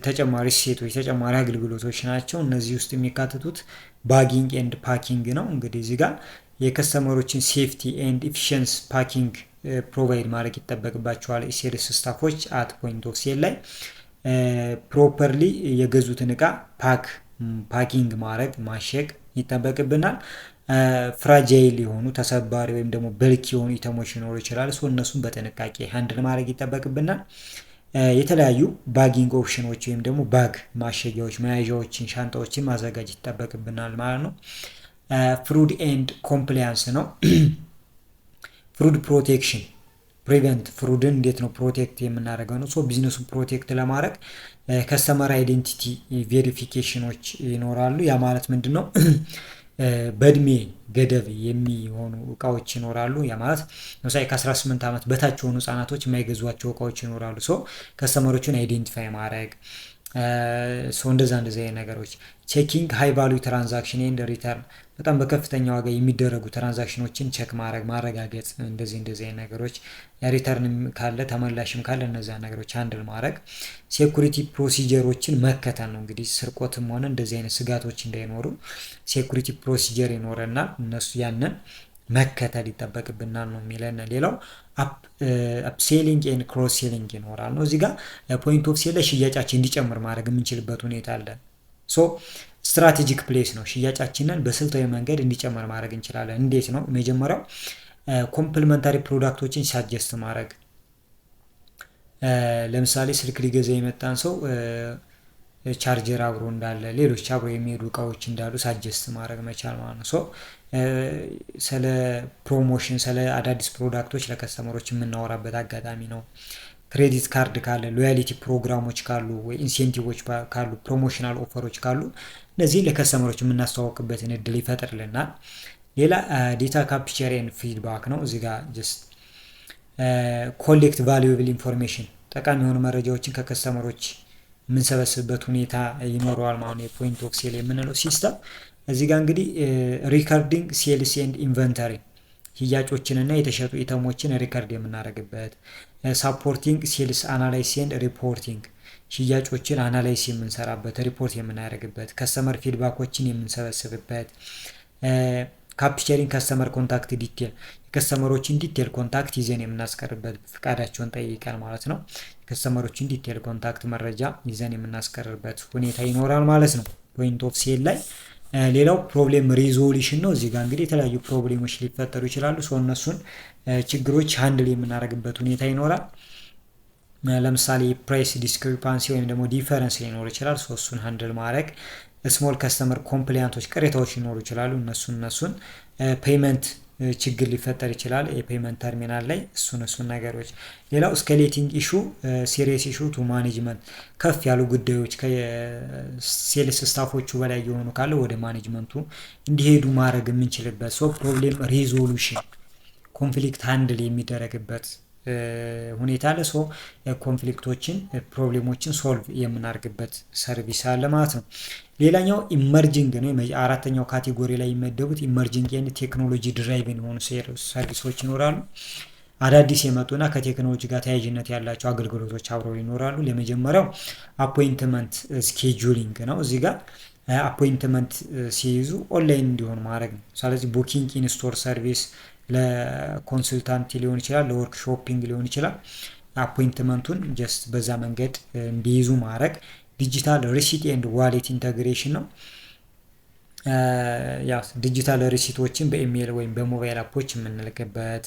S1: ተጨማሪ እሴቶች ተጨማሪ አገልግሎቶች ናቸው። እነዚህ ውስጥ የሚካተቱት ባጊንግ ኤንድ ፓኪንግ ነው። እንግዲህ እዚህ ጋር የከስተመሮችን ሴፍቲ ኤንድ ኤፊሺየንስ ፓኪንግ ፕሮቫይድ ማድረግ ይጠበቅባቸዋል። ሴልስ ስታፎች አት ፖይንት ኦፍ ሴል ላይ ፕሮፐርሊ የገዙትን እቃ ፓኪንግ ማድረግ ማሸግ ይጠበቅብናል። ፍራጃይል የሆኑ ተሰባሪ ወይም ደግሞ በልክ የሆኑ ኢተሞች ሊኖሩ ይችላል። እነሱን በጥንቃቄ ሃንድል ማድረግ ይጠበቅብናል። የተለያዩ ባጊንግ ኦፕሽኖች ወይም ደግሞ ባግ ማሸጊያዎች መያዣዎችን ሻንጣዎችን ማዘጋጀት ይጠበቅብናል ማለት ነው። ፍሩድ ኤንድ ኮምፕላያንስ ነው። ፍሩድ ፕሮቴክሽን ፕሪቨንት ፍሩድን እንዴት ነው ፕሮቴክት የምናደርገው ነው። ቢዝነሱን ፕሮቴክት ለማድረግ ከስተመር አይዴንቲቲ ቬሪፊኬሽኖች ይኖራሉ። ያ ማለት ምንድን ነው? በእድሜ ገደብ የሚሆኑ እቃዎች ይኖራሉ። ያ ማለት ለምሳሌ ከ18 ዓመት በታች የሆኑ ህጻናቶች የማይገዟቸው እቃዎች ይኖራሉ። ከስተመሮችን አይዴንቲፋይ ማድረግ እንደዛ አይነት ነገሮች። ቼኪንግ ሃይ ቫልዩ ትራንዛክሽን ኤንድ ሪተርን በጣም በከፍተኛ ዋጋ የሚደረጉ ትራንዛክሽኖችን ቼክ ማረጋገጥ እንደዚህ አይነት ነገሮች። ሪተርን ካለ ተመላሽም ካለ እነዛ ነገሮች ሃንድል ማድረግ። ሴኩሪቲ ፕሮሲጀሮችን መከተል ነው። እንግዲህ ስርቆትም ሆነ እንደዚህ አይነት ስጋቶች እንዳይኖሩ ሴኩሪቲ ፕሮሲጀር ይኖረናል። እነሱ ያንን መከተል ይጠበቅብናል ነው የሚለን። ሌላው አፕሴሊንግ ኤንድ ክሮስ ሴሊንግ ይኖራል ነው። እዚህ ጋር ፖይንት ኦፍ ሴል ላይ ሽያጫችን እንዲጨምር ማድረግ የምንችልበት ሁኔታ አለ። ሶ ስትራቴጂክ ፕሌስ ነው። ሽያጫችንን በስልታዊ መንገድ እንዲጨምር ማድረግ እንችላለን። እንዴት ነው? መጀመሪያው ኮምፕሊመንታሪ ፕሮዳክቶችን ሳጀስት ማድረግ። ለምሳሌ ስልክ ሊገዛ የመጣን ሰው ቻርጀር አብሮ እንዳለ፣ ሌሎች አብሮ የሚሄዱ እቃዎች እንዳሉ ሳጀስት ማድረግ መቻል ማለት ነው። ሶ ስለ ፕሮሞሽን፣ ስለ አዳዲስ ፕሮዳክቶች ለከስተመሮች የምናወራበት አጋጣሚ ነው። ክሬዲት ካርድ ካለ፣ ሎያሊቲ ፕሮግራሞች ካሉ ወይ ኢንሴንቲቮች ካሉ፣ ፕሮሞሽናል ኦፈሮች ካሉ እነዚህ ለከስተመሮች የምናስተዋወቅበትን እድል ይፈጥርልናል። ሌላ ዴታ ካፕቸር ኤንድ ፊድባክ ነው። እዚህ ጋር ጀስት ኮሌክት ቫሉዌብል ኢንፎርሜሽን፣ ጠቃሚ የሆኑ መረጃዎችን ከከስተመሮች የምንሰበስብበት ሁኔታ ይኖረዋል ማለት ነው። የፖይንት ኦፍ ሴል የምንለው ሲስተም እዚህ ጋር እንግዲህ ሪካርዲንግ ሴልስ ኤንድ ኢንቨንተሪ፣ ሽያጮችንና የተሸጡ ኢተሞችን ሪካርድ የምናደርግበት፣ ሳፖርቲንግ ሴልስ አናላይስ ኤንድ ሪፖርቲንግ፣ ሽያጮችን አናላይስ የምንሰራበት ሪፖርት የምናደርግበት፣ ከስተመር ፊድባኮችን የምንሰበስብበት፣ ካፕቸሪንግ ከስተመር ኮንታክት ዲቴል፣ የከስተመሮችን ዲቴል ኮንታክት ይዘን የምናስቀርበት፣ ፍቃዳቸውን ጠይቀን ማለት ነው። የከስተመሮችን ዲቴል ኮንታክት መረጃ ይዘን የምናስቀርበት ሁኔታ ይኖራል ማለት ነው ፖይንት ኦፍ ሴል ላይ። ሌላው ፕሮብሌም ሪዞሉሽን ነው። እዚህ ጋር እንግዲህ የተለያዩ ፕሮብሌሞች ሊፈጠሩ ይችላሉ። ሰው እነሱን ችግሮች ሃንድል የምናደርግበት ሁኔታ ይኖራል። ለምሳሌ ፕራይስ ዲስክሪፓንሲ ወይም ደግሞ ዲፈረንስ ሊኖር ይችላል። ሰው እሱን ሃንድል ማድረግ፣ ስሞል ከስተመር ኮምፕሊያንቶች፣ ቅሬታዎች ሊኖሩ ይችላሉ። እነሱን ፔይመንት ችግር ሊፈጠር ይችላል የፔይመንት ተርሚናል ላይ እሱን ነገሮች። ሌላው ስኬሌቲንግ ኢሹ ሲሪየስ ኢሹ ቱ ማኔጅመንት፣ ከፍ ያሉ ጉዳዮች ከሴልስ ስታፎቹ በላይ የሆኑ ካለ ወደ ማኔጅመንቱ እንዲሄዱ ማድረግ የምንችልበት። ሶ ፕሮብሌም ሪዞሉሽን፣ ኮንፍሊክት ሃንድል የሚደረግበት ሁኔታ አለ። ሶ ኮንፍሊክቶችን ፕሮብሌሞችን ሶልቭ የምናደርግበት ሰርቪስ አለ ማለት ነው። ሌላኛው ኢመርጂንግ ነው። አራተኛው ካቴጎሪ ላይ የሚመደቡት ኢመርጂንግ ኤንድ ቴክኖሎጂ ድራይቭን የሆኑ ሰርቪሶች ይኖራሉ። አዳዲስ የመጡና ከቴክኖሎጂ ጋር ተያያዥነት ያላቸው አገልግሎቶች አብረው ይኖራሉ። ለመጀመሪያው አፖይንትመንት ስኬጁሊንግ ነው። እዚህ ጋር አፖይንትመንት ሲይዙ ኦንላይን እንዲሆን ማድረግ ነው። ስለዚህ ቡኪንግ ኢንስቶር ሰርቪስ ለኮንሱልታንት ሊሆን ይችላል፣ ለወርክሾፒንግ ሊሆን ይችላል። አፖይንትመንቱን ጀስት በዛ መንገድ እንዲይዙ ማድረግ። ዲጂታል ሪሲት ኤንድ ዋሌት ኢንተግሬሽን ነው። ዲጂታል ሪሲቶችን በኢሜይል ወይም በሞባይል አፖች የምንልክበት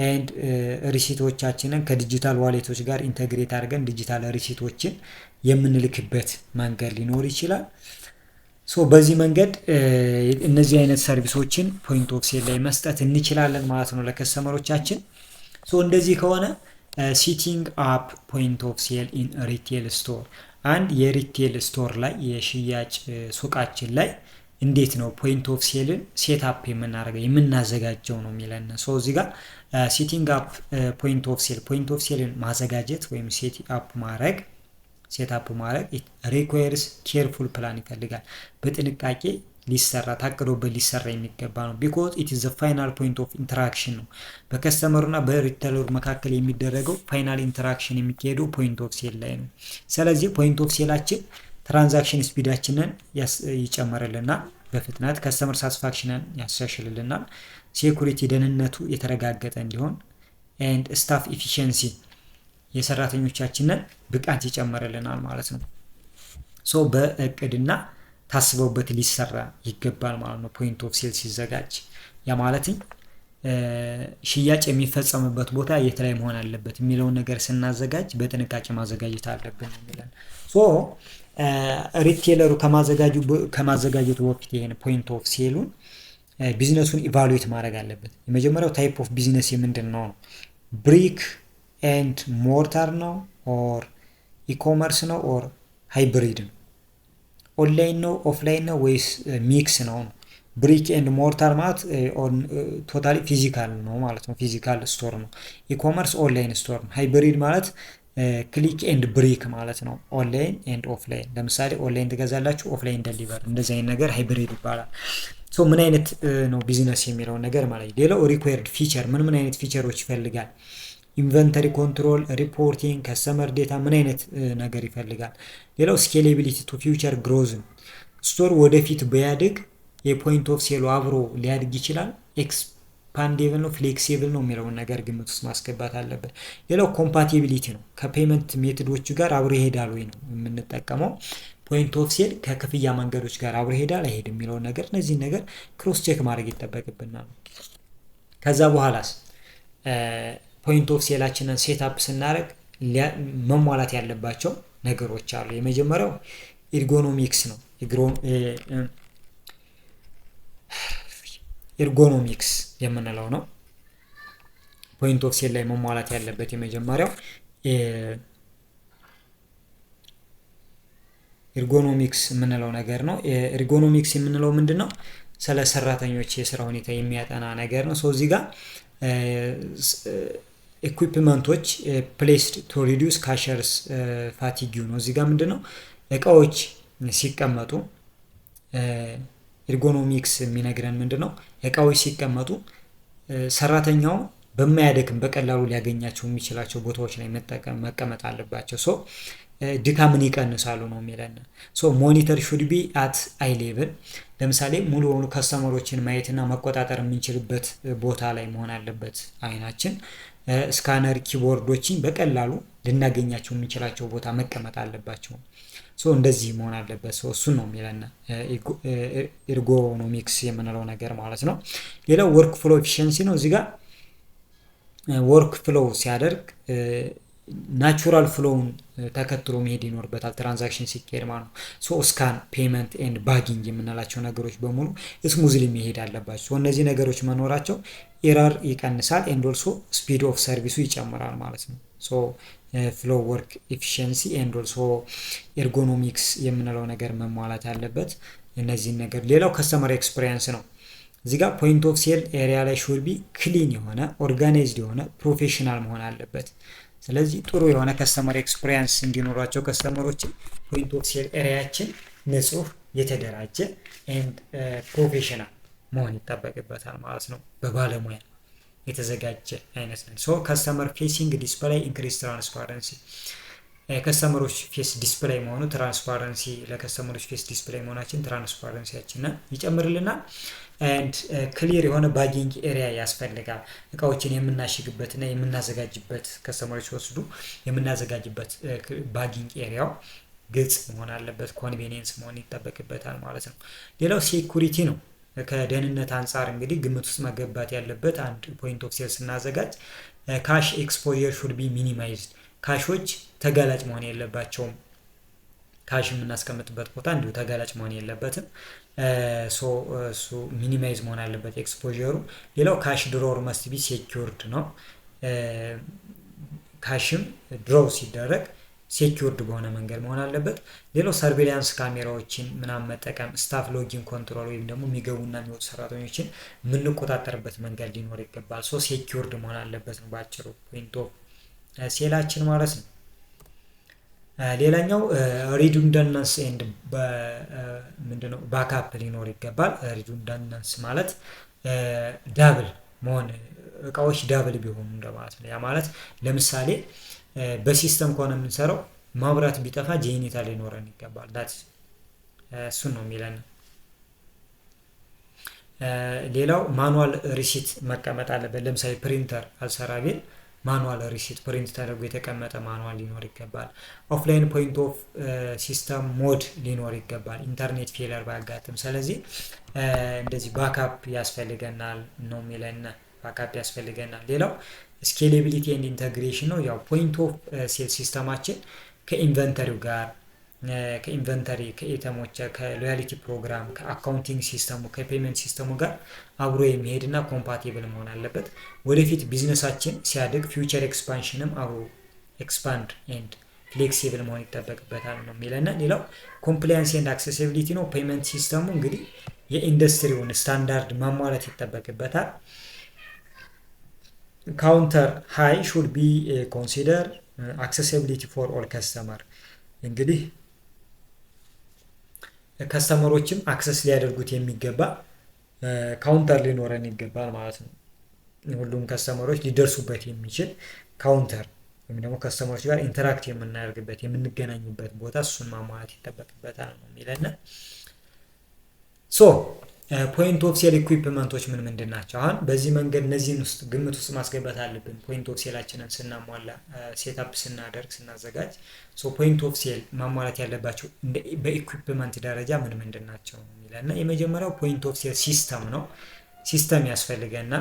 S1: ኤንድ ሪሲቶቻችንን ከዲጂታል ዋሌቶች ጋር ኢንተግሬት አድርገን ዲጂታል ሪሲቶችን የምንልክበት መንገድ ሊኖር ይችላል። ሶ በዚህ መንገድ እነዚህ አይነት ሰርቪሶችን ፖይንት ኦፍ ሴል ላይ መስጠት እንችላለን ማለት ነው ለከስተመሮቻችን። ሶ እንደዚህ ከሆነ ሲቲንግ አፕ ፖይንት ኦፍ ሴል ኢን ሪቴል ስቶር፣ አንድ የሪቴል ስቶር ላይ የሽያጭ ሱቃችን ላይ እንዴት ነው ፖይንት ኦፍ ሴልን ሴት አፕ የምናደርገው የምናዘጋጀው ነው የሚለን። ሶ እዚህ ጋር ሲቲንግ አፕ ፖይንት ኦፍ ሴልን ማዘጋጀት ወይም ሴት አፕ ማድረግ ሪኳየርስ ኬርፉል ፕላን ይፈልጋል። በጥንቃቄ ሊሰራ ታቅዶበት ሊሰራ የሚገባ ነው። ቢኮዝ ኢት ኢዝ ዘ ፋይናል ፖይንት ኦፍ ኢንተራክሽን ነው። በከስተመሩና በሪቴለሩ መካከል የሚደረገው ፋይናል ኢንተራክሽን የሚካሄደው ፖይንት ኦፍ ሴል ላይ ነው። ስለዚህ ፖይንት ኦፍ ሴላችን ትራንዛክሽን ስፒዳችንን ይጨምርልናል፣ በፍጥነት ከስተመር ሳቲስፋክሽንን ያሻሽልልናል፣ ሴኩሪቲ ደህንነቱ የተረጋገጠ እንዲሆን ኤንድ ስታፍ ኢፊሺየንሲ የሰራተኞቻችንን ብቃት ይጨምርልናል ማለት ነው። ሶ በእቅድና ታስበውበት ሊሰራ ይገባል ማለት ነው ፖይንት ኦፍ ሴል ሲዘጋጅ። ያ ማለት ሽያጭ የሚፈጸምበት ቦታ የት ላይ መሆን አለበት የሚለውን ነገር ስናዘጋጅ በጥንቃቄ ማዘጋጀት አለብን የሚለን። ሶ ሪቴለሩ ከማዘጋጀቱ በፊት ይሄን ፖይንት ኦፍ ሴሉን ቢዝነሱን ኢቫሉዌት ማድረግ አለበት። የመጀመሪያው ታይፕ ኦፍ ቢዝነስ የምንድን ነው? ብሪክ ኤንድ ሞርታር ነው ኦር ኢኮመርስ ነው ኦር ሃይብሪድ ነው? ኦንላይን ነው ኦፍላይን ነው ወይስ ሚክስ ነው? ብሪክ ኤንድ ሞርታር ማለት ቶታሊ ፊዚካል ነው ማለት ነው፣ ፊዚካል ስቶር ነው። ኢኮመርስ ኦንላይን ስቶር ነው። ሃይብሪድ ማለት ክሊክ ኤንድ ብሪክ ማለት ነው፣ ኦንላይን ኤንድ ኦፍላይን። ለምሳሌ ኦንላይን ትገዛላችሁ ኦፍላይን ደሊቨር፣ እንደዚህ አይነት ነገር ሃይብሪድ ይባላል። ሶ ምን አይነት ነው ቢዝነስ የሚለውን ነገር ማለት ነው። ሌላው ሪኳየርድ ፊቸር፣ ምን አይነት ፊቸሮች ይፈልጋል? ኢንቨንተሪ ኮንትሮል፣ ሪፖርቲንግ፣ ከስተመር ዴታ ምን አይነት ነገር ይፈልጋል? ሌላው ስኬሌቢሊቲ ቱ ፊውቸር ግሮዝ፣ ስቶር ወደፊት ቢያድግ የፖይንት ኦፍ ሴሉ አብሮ ሊያድግ ይችላል። ኤክስፓንዴብል ነው ፍሌክሲብል ነው የሚለውን ነገር ግምት ውስጥ ማስገባት አለበት። ሌላው ኮምፓቲቢሊቲ ነው። ከፔመንት ሜቶዶቹ ጋር አብሮ ይሄዳል ወይ ነው የምንጠቀመው። ፖይንት ኦፍ ሴል ከክፍያ መንገዶች ጋር አብሮ ይሄዳል አይሄድም የሚለውን ነገር እነዚህን ነገር ክሮስ ቼክ ማድረግ ይጠበቅብናል። ከዛ በኋላስ ፖይንት ኦፍ ሴላችንን ሴትአፕ ስናደርግ መሟላት ያለባቸው ነገሮች አሉ። የመጀመሪያው ኤርጎኖሚክስ ነው። ኤርጎኖሚክስ የምንለው ነው። ፖይንት ኦፍ ሴል ላይ መሟላት ያለበት የመጀመሪያው ኤርጎኖሚክስ የምንለው ነገር ነው። ኤርጎኖሚክስ የምንለው ምንድነው? ስለ ሰራተኞች የስራ ሁኔታ የሚያጠና ነገር ነው። እዚህ ጋር ኢኩዊፕመንቶች ፕሌስድ ቱ ሪዲዩስ ካሸርስ ፋቲግ ነው። እዚህ ጋር ምንድነው እቃዎች ሲቀመጡ ኤርጎኖሚክስ የሚነግረን ምንድነው እቃዎች ሲቀመጡ ሰራተኛው በማያደክም በቀላሉ ሊያገኛቸው የሚችላቸው ቦታዎች ላይ መቀመጥ አለባቸው። ድካምን ይቀንሳሉ ነው የሚለን። ሞኒተር ሹድ ቢ አት አይ ሌቭል። ለምሳሌ ሙሉ በሙሉ ከስተመሮችን ማየትና መቆጣጠር የምንችልበት ቦታ ላይ መሆን አለበት አይናችን። ስካነር ኪቦርዶችን በቀላሉ ልናገኛቸው የምንችላቸው ቦታ መቀመጥ አለባቸው። እንደዚህ መሆን አለበት። እሱን ነው የሚለን ኤርጎኖሚክስ የምንለው ነገር ማለት ነው። ሌላው ወርክ ፍሎ ኤፊሽንሲ ነው። እዚህ ጋር ወርክ ፍሎው ሲያደርግ ናቹራል ፍሎውን ተከትሎ መሄድ ይኖርበታል። ትራንዛክሽን ሲካሄድ ማለት ነው። ስካን ፔመንት ኤንድ ባጊንግ የምንላቸው ነገሮች በሙሉ ስሙዝሊ መሄድ አለባቸው። እነዚህ ነገሮች መኖራቸው ኤረር ይቀንሳል ኤንድ ኦልሶ ስፒድ ኦፍ ሰርቪሱ ይጨምራል ማለት ነው። ፍሎ ወርክ ኤፊሽንሲ ኤንድ ኦልሶ ኤርጎኖሚክስ የምንለው ነገር መሟላት አለበት። እነዚህን ነገር ሌላው ከስተመር ኤክስፒሪየንስ ነው። እዚህ ጋር ፖይንት ኦፍ ሴል ኤሪያ ላይ ሹድ ቢ ክሊን የሆነ ኦርጋናይዝድ የሆነ ፕሮፌሽናል መሆን አለበት። ስለዚህ ጥሩ የሆነ ከስተመር ኤክስፒሪየንስ እንዲኖራቸው ከስተመሮችን ፖይንት ኦፍ ሴል ኤሪያችን ንጹህ የተደራጀ ኤንድ ፕሮፌሽናል መሆን ይጠበቅበታል ማለት ነው። በባለሙያ የተዘጋጀ አይነት ነው። ከስተመር ፌሲንግ ዲስፕሌይ ኢንክሪዝ ትራንስፓረንሲ ከስተመሮች ፌስ ዲስፕሌይ መሆኑ ትራንስፓረንሲ ለከስተመሮች ፌስ ዲስፕሌይ መሆናችን ትራንስፓረንሲያችንን ይጨምርልናል። ኤንድ ክሊር የሆነ ባጊንግ ኤሪያ ያስፈልጋል። እቃዎችን የምናሽግበትና የምናዘጋጅበት ከስተመሮች ወስዱ የምናዘጋጅበት ባጊንግ ኤሪያው ግልጽ መሆን አለበት። ኮንቬኒየንስ መሆን ይጠበቅበታል ማለት ነው። ሌላው ሴኩሪቲ ነው። ከደህንነት አንጻር እንግዲህ ግምት ውስጥ መገባት ያለበት አንድ ፖይንት ኦፍ ሴል ስናዘጋጅ ካሽ ኤክስፖዠር ሹድ ቢ ሚኒማይዝድ። ካሾች ተጋላጭ መሆን የለባቸውም። ካሽ የምናስቀምጥበት ቦታ እንዲሁ ተጋላጭ መሆን የለበትም። እሱ ሚኒማይዝ መሆን አለበት ኤክስፖዠሩ። ሌላው ካሽ ድሮር መስት ቢ ሴኪውርድ ነው። ካሽም ድሮው ሲደረግ ሴኪውርድ በሆነ መንገድ መሆን አለበት። ሌላው ሰርቬሊያንስ ካሜራዎችን ምናምን መጠቀም ስታፍ ሎጊን ኮንትሮል ወይም ደግሞ የሚገቡና የሚወጡ ሰራተኞችን የምንቆጣጠርበት መንገድ ሊኖር ይገባል። ሴኪውርድ መሆን አለበት ነው ባጭሩ ፖይንት ኦፍ ሴላችን ማለት ነው። ሌላኛው ሪዱንዳንስ ኤንድ ምንድነው ባካፕ ሊኖር ይገባል። ሪዱንዳንስ ማለት ዳብል መሆን እቃዎች ዳብል ቢሆኑ እንደማለት ነው። ያ ማለት ለምሳሌ በሲስተም ከሆነ የምንሰራው ማብራት ቢጠፋ ጄኔሬተር ሊኖረን ይገባል። እሱን ነው የሚለን። ሌላው ማኑዋል ሪሲት መቀመጥ አለበት። ለምሳሌ ፕሪንተር አልሰራ ቢል ማኑዋል ሪሲት ፕሪንት ተደርጎ የተቀመጠ ማኑዋል ሊኖር ይገባል። ኦፍላይን ፖይንት ኦፍ ሲስተም ሞድ ሊኖር ይገባል ኢንተርኔት ፌለር ባያጋጥም። ስለዚህ እንደዚህ ባካፕ ያስፈልገናል ነው የሚለን። ባካፕ ያስፈልገናል። ሌላው ስኬሌቢሊቲ ኤንድ ኢንተግሬሽን ነው። ያው ፖይንት ኦፍ ሴል ሲስተማችን ከኢንቨንተሪው ጋር ከኢንቨንተሪ ከኢተሞች ከሎያሊቲ ፕሮግራም ከአካውንቲንግ ሲስተሙ ከፔመንት ሲስተሙ ጋር አብሮ የሚሄድና ኮምፓቲብል መሆን አለበት። ወደፊት ቢዝነሳችን ሲያድግ ፊውቸር ኤክስፓንሽንም አብሮ ኤክስፓንድ ኤንድ ፍሌክሲብል መሆን ይጠበቅበታል ነው የሚለን። ሌላው ኮምፕላያንስ ኤንድ አክሴሲቢሊቲ ነው። ፔመንት ሲስተሙ እንግዲህ የኢንዱስትሪውን ስታንዳርድ ማሟላት ይጠበቅበታል። ካውንተር ሃይ ሹድ ቢ ኮንሲደር አክሴሲቢሊቲ ፎር ኦል ከስተመር። እንግዲህ ከስተመሮችም አክሰስ ሊያደርጉት የሚገባ ካውንተር ሊኖረን ይገባል ማለት ነው። ሁሉም ከስተመሮች ሊደርሱበት የሚችል ካውንተር ወይም ደግሞ ከስተመሮች ጋር ኢንተራክት የምናደርግበት የምንገናኝበት ቦታ እሱን ማሟላት ይጠበቅበታል ነው የሚለን። ፖይንት ኦፍ ሴል ኢኩዊፕመንቶች ምንድን ናቸው? አሁን በዚህ መንገድ እነዚህን ውስጥ ግምት ውስጥ ማስገባት አለብን። ፖይንት ኦፍ ሴላችንን ስናሟላ ሴትአፕ ስናደርግ ስናዘጋጅ ፖይንት ኦፍ ሴል ማሟላት ያለባቸው በኢኩዊፕመንት ደረጃ ምንድን ናቸው የሚለና የመጀመሪያው ፖይንት ኦፍ ሴል ሲስተም ነው። ሲስተም ያስፈልገና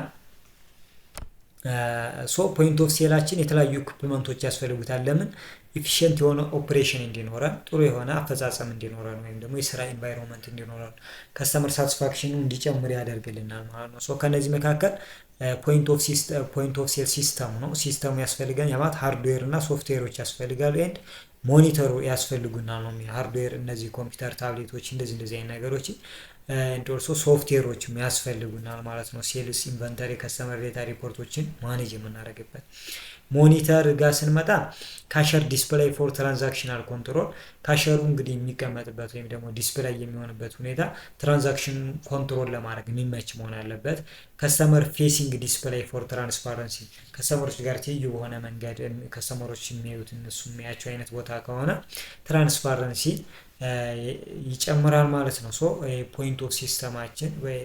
S1: ፖይንት ኦፍ ሴላችን የተለያዩ ኢኩዊፕመንቶች ያስፈልጉታል። ለምን? ኢፊሽንት የሆነ ኦፕሬሽን እንዲኖረን፣ ጥሩ የሆነ አፈጻጸም እንዲኖረን ወይም ደግሞ የስራ ኢንቫይሮንመንት እንዲኖረን፣ ከስተመር ሳቲስፋክሽኑ እንዲጨምር ያደርግልናል ማለት ነው። ከነዚህ መካከል ፖይንት ኦፍ ሴል ሲስተም ነው። ሲስተሙ ያስፈልገን የማለት ሃርድዌር እና ሶፍትዌሮች ያስፈልጋሉ። ኤንድ ሞኒተሩ ያስፈልጉናል ነው። ሃርድዌር እነዚህ ኮምፒውተር፣ ታብሌቶች እንደዚህ አይነት ነገሮች ኦልሶ ሶፍትዌሮችም ያስፈልጉናል ማለት ነው። ሴልስ፣ ኢንቨንተሪ፣ ከስተመር ዴታ ሪፖርቶችን ማኔጅ የምናደርግበት። ሞኒተር ጋር ስንመጣ ካሸር ዲስፕሌይ ፎር ትራንዛክሽናል ኮንትሮል፣ ካሸሩ እንግዲህ የሚቀመጥበት ወይም ደግሞ ዲስፕሌይ የሚሆንበት ሁኔታ ትራንዛክሽን ኮንትሮል ለማድረግ የሚመች መሆን አለበት። ከስተመር ፌሲንግ ዲስፕሌይ ፎር ትራንስፓረንሲ፣ ከስተመሮች ጋር ትይዩ በሆነ መንገድ ከስተመሮች የሚያዩት እነሱ የሚያቸው አይነት ቦታ ከሆነ ትራንስፓረንሲ ይጨምራል ማለት ነው። ፖይንት ኦፍ ሲስተማችን ወይ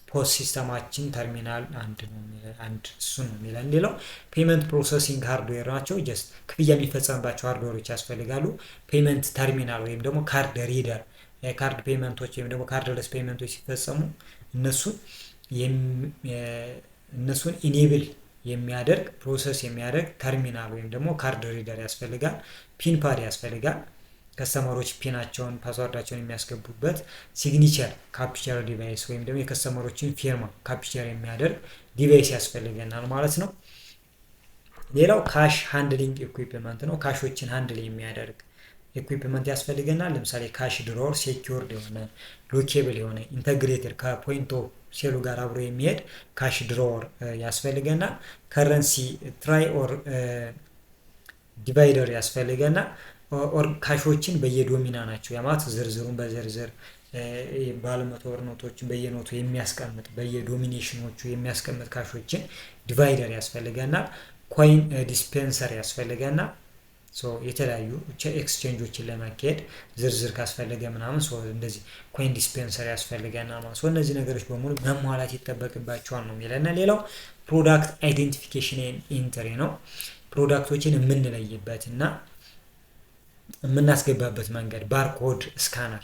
S1: ፖስት ሲስተማችን ተርሚናል አንድ እሱ ነው የሚለን። ሌላው ፔመንት ፕሮሰሲንግ ሃርድዌር ናቸው። ጀስት ክፍያ የሚፈጸምባቸው ሃርድዌሮች ያስፈልጋሉ። ፔመንት ተርሚናል ወይም ደግሞ ካርድ ሪደር፣ ካርድ ፔመንቶች ወይም ደግሞ ካርድለስ ፔመንቶች ሲፈጸሙ እነሱን ኢኔብል የሚያደርግ ፕሮሰስ የሚያደርግ ተርሚናል ወይም ደግሞ ካርድ ሪደር ያስፈልጋል። ፒን ፓድ ያስፈልጋል። ከስተመሮች ፒናቸውን ፓስዋርዳቸውን የሚያስገቡበት ሲግኒቸር ካፕቸር ዲቫይስ ወይም ደግሞ የከስተመሮችን ፊርማ ካፕቸር የሚያደርግ ዲቫይስ ያስፈልገናል ማለት ነው። ሌላው ካሽ ሃንድሊንግ ኢኩዊፕመንት ነው። ካሾችን ሃንድል የሚያደርግ ኢኩዊፕመንት ያስፈልገናል። ለምሳሌ ካሽ ድሮወር፣ ሴኪዩርድ የሆነ ሎኬብል የሆነ ኢንተግሬትድ ከፖይንት ኦፍ ሴሉ ጋር አብሮ የሚሄድ ካሽ ድሮወር ያስፈልገናል። ከረንሲ ትራይ ኦር ዲቫይደር ያስፈልገናል። ካሾችን በየዶሚና ናቸው ያማት ዝርዝሩን በዝርዝር ባለመቶ ብር ኖቶችን በየኖቱ የሚያስቀምጥ በየዶሚኔሽኖቹ የሚያስቀምጥ ካሾችን ዲቫይደር ያስፈልገናል። ኮይን ዲስፔንሰር ያስፈልገናል። የተለያዩ ኤክስቼንጆችን ለማካሄድ ዝርዝር ካስፈለገ ምናምን እንደዚህ ኮይን ዲስፔንሰር ያስፈልገናል ማለት እነዚህ ነገሮች በሙሉ መሟላት ይጠበቅባቸዋል ነው የሚለና ሌላው ፕሮዳክት አይዴንቲፊኬሽን ኢንትሪ ነው። ፕሮዳክቶችን የምንለይበት እና የምናስገባበት መንገድ ባርኮድ ስካነር፣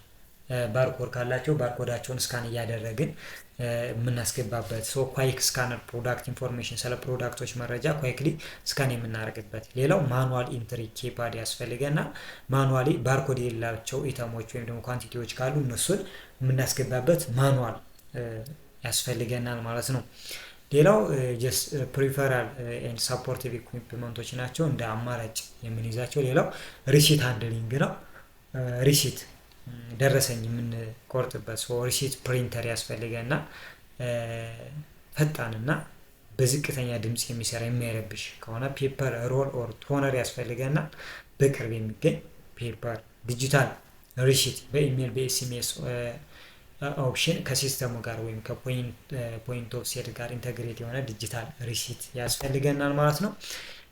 S1: ባርኮድ ካላቸው ባርኮዳቸውን ስካን እያደረግን የምናስገባበት ኳይክ ስካነር ፕሮዳክት ኢንፎርሜሽን ስለ ፕሮዳክቶች መረጃ ኳይክሊ ስካን የምናደርግበት። ሌላው ማኑዋል ኢንትሪ ኬፓድ ያስፈልገናል። ማኑዋሊ ባርኮድ የሌላቸው ኢተሞች ወይም ደግሞ ኳንቲቲዎች ካሉ እነሱን የምናስገባበት ማኑዋል ያስፈልገናል ማለት ነው። ሌላው ጀስት ፕሪፈራል ኤንድ ሳፖርቲቭ ኢኩዊፕመንቶች ናቸው እንደ አማራጭ የምንይዛቸው። ሌላው ሪሲት ሃንድሊንግ ነው። ሪሲት ደረሰኝ የምንቆርጥበት ሪሲት ፕሪንተር ያስፈልገና ፈጣንና በዝቅተኛ ድምጽ የሚሰራ የማይረብሽ ከሆነ ፔፐር ሮል ኦር ቶነር ያስፈልገና በቅርብ የሚገኝ ፔፐር ዲጂታል ሪሲት በኢሜል በኤስኤምኤስ ኦፕሽን ከሲስተሙ ጋር ወይም ከፖይንት ኦፍ ሴል ጋር ኢንተግሬት የሆነ ዲጂታል ሪሲት ያስፈልገናል ማለት ነው።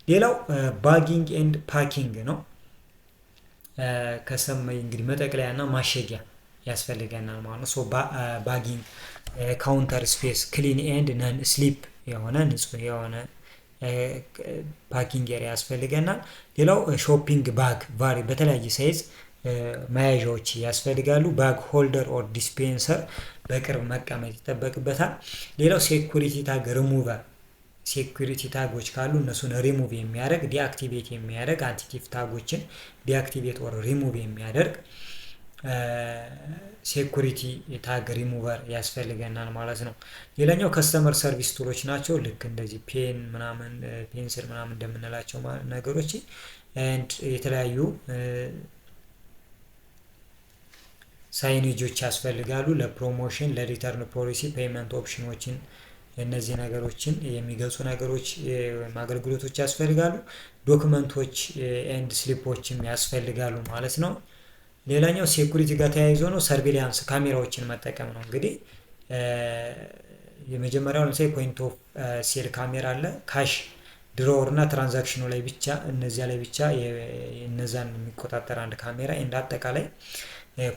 S1: ሌላው ባጊንግ ኤንድ ፓኪንግ ነው። ከሰማይ እንግዲህ መጠቅለያና ማሸጊያ ያስፈልገናል ማለት ነው። ባጊንግ ካውንተር ስፔስ ክሊን ኤንድ ነን ስሊፕ የሆነ ንጹህ የሆነ ፓኪንግ ኤሪያ ያስፈልገናል። ሌላው ሾፒንግ ባግ ቫሪ በተለያየ ሳይዝ መያዣዎች ያስፈልጋሉ። ባግ ሆልደር ኦር ዲስፔንሰር በቅርብ መቀመጥ ይጠበቅበታል። ሌላው ሴኩሪቲ ታግ ሪሙቨር፣ ሴኩሪቲ ታጎች ካሉ እነሱን ሪሙቭ የሚያደርግ ዲአክቲቬት የሚያደርግ አንቲቲቭ ታጎችን ዲአክቲቬት ኦር ሪሙቭ የሚያደርግ ሴኩሪቲ ታግ ሪሙቨር ያስፈልገናል ማለት ነው። ሌላኛው ከስተመር ሰርቪስ ቱሎች ናቸው። ልክ እንደዚህ ፔን ምናምን ፔንስል ምናምን እንደምንላቸው ነገሮች የተለያዩ ሳይኔጆች ያስፈልጋሉ። ለፕሮሞሽን ለሪተርን ፖሊሲ ፔይመንት ኦፕሽኖችን እነዚህ ነገሮችን የሚገልጹ ነገሮች አገልግሎቶች ያስፈልጋሉ። ዶክመንቶች ኤንድ ስሊፖችም ያስፈልጋሉ ማለት ነው። ሌላኛው ሴኩሪቲ ጋር ተያይዞ ነው ሰርቬሊያንስ ካሜራዎችን መጠቀም ነው። እንግዲህ የመጀመሪያው ለምሳሌ ፖይንት ኦፍ ሴል ካሜራ አለ። ካሽ ድሮወር እና ትራንዛክሽኑ ላይ ብቻ እነዚያ ላይ ብቻ እነዛን የሚቆጣጠር አንድ ካሜራ እንደ አጠቃላይ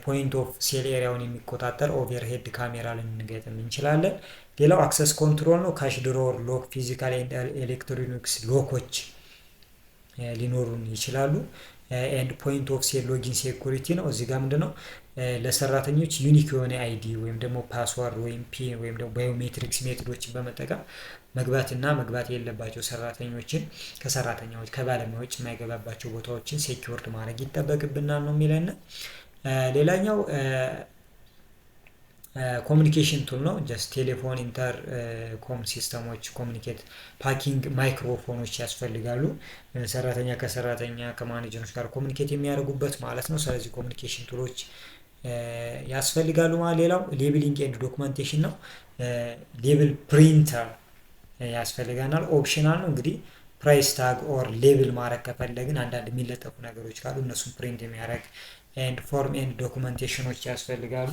S1: ፖይንት ኦፍ ሴል ኤሪያውን የሚቆጣጠር ኦቨርሄድ ካሜራ ልንገጥም እንችላለን። ሌላው አክሰስ ኮንትሮል ነው። ካሽ ድሮወር ሎክ፣ ፊዚካል ኤንድ ኤሌክትሮኒክስ ሎኮች ሊኖሩን ይችላሉ። ኤንድ ፖይንት ኦፍ ሴል ሎጊን ሴኩሪቲ ነው። እዚህ ጋር ምንድነው ለሰራተኞች ዩኒክ የሆነ አይዲ ወይም ደግሞ ፓስዋርድ ወይም ፒን ወይም ደግሞ ባዮሜትሪክስ ሜቶዶችን በመጠቀም መግባት የሌለባቸው ሰራተኞችን ከሰራተኛዎች ከባለሙያዎች የማይገባባቸው ቦታዎችን ሴኪውርድ ማድረግ ይጠበቅብናል ነው የሚለን። ሌላኛው ኮሚኒኬሽን ቱል ነው። ጀስት ቴሌፎን፣ ኢንተርኮም ሲስተሞች፣ ኮሚኒኬት ፓኪንግ፣ ማይክሮፎኖች ያስፈልጋሉ። ሰራተኛ ከሰራተኛ ከማኔጀሮች ጋር ኮሚኒኬት የሚያደርጉበት ማለት ነው። ስለዚህ ኮሚኒኬሽን ቱሎች ያስፈልጋሉ ማለት። ሌላው ሌብሊንግ ኤንድ ዶክመንቴሽን ነው። ሌብል ፕሪንተር ያስፈልጋናል። ኦፕሽናል ነው እንግዲህ ፕራይስ ታግ ኦር ሌብል ማድረግ ከፈለግን አንዳንድ የሚለጠፉ ነገሮች ካሉ እነሱን ፕሪንት የሚያደርግ ኤንድ ፎርም ኤንድ ዶክመንቴሽኖች ያስፈልጋሉ።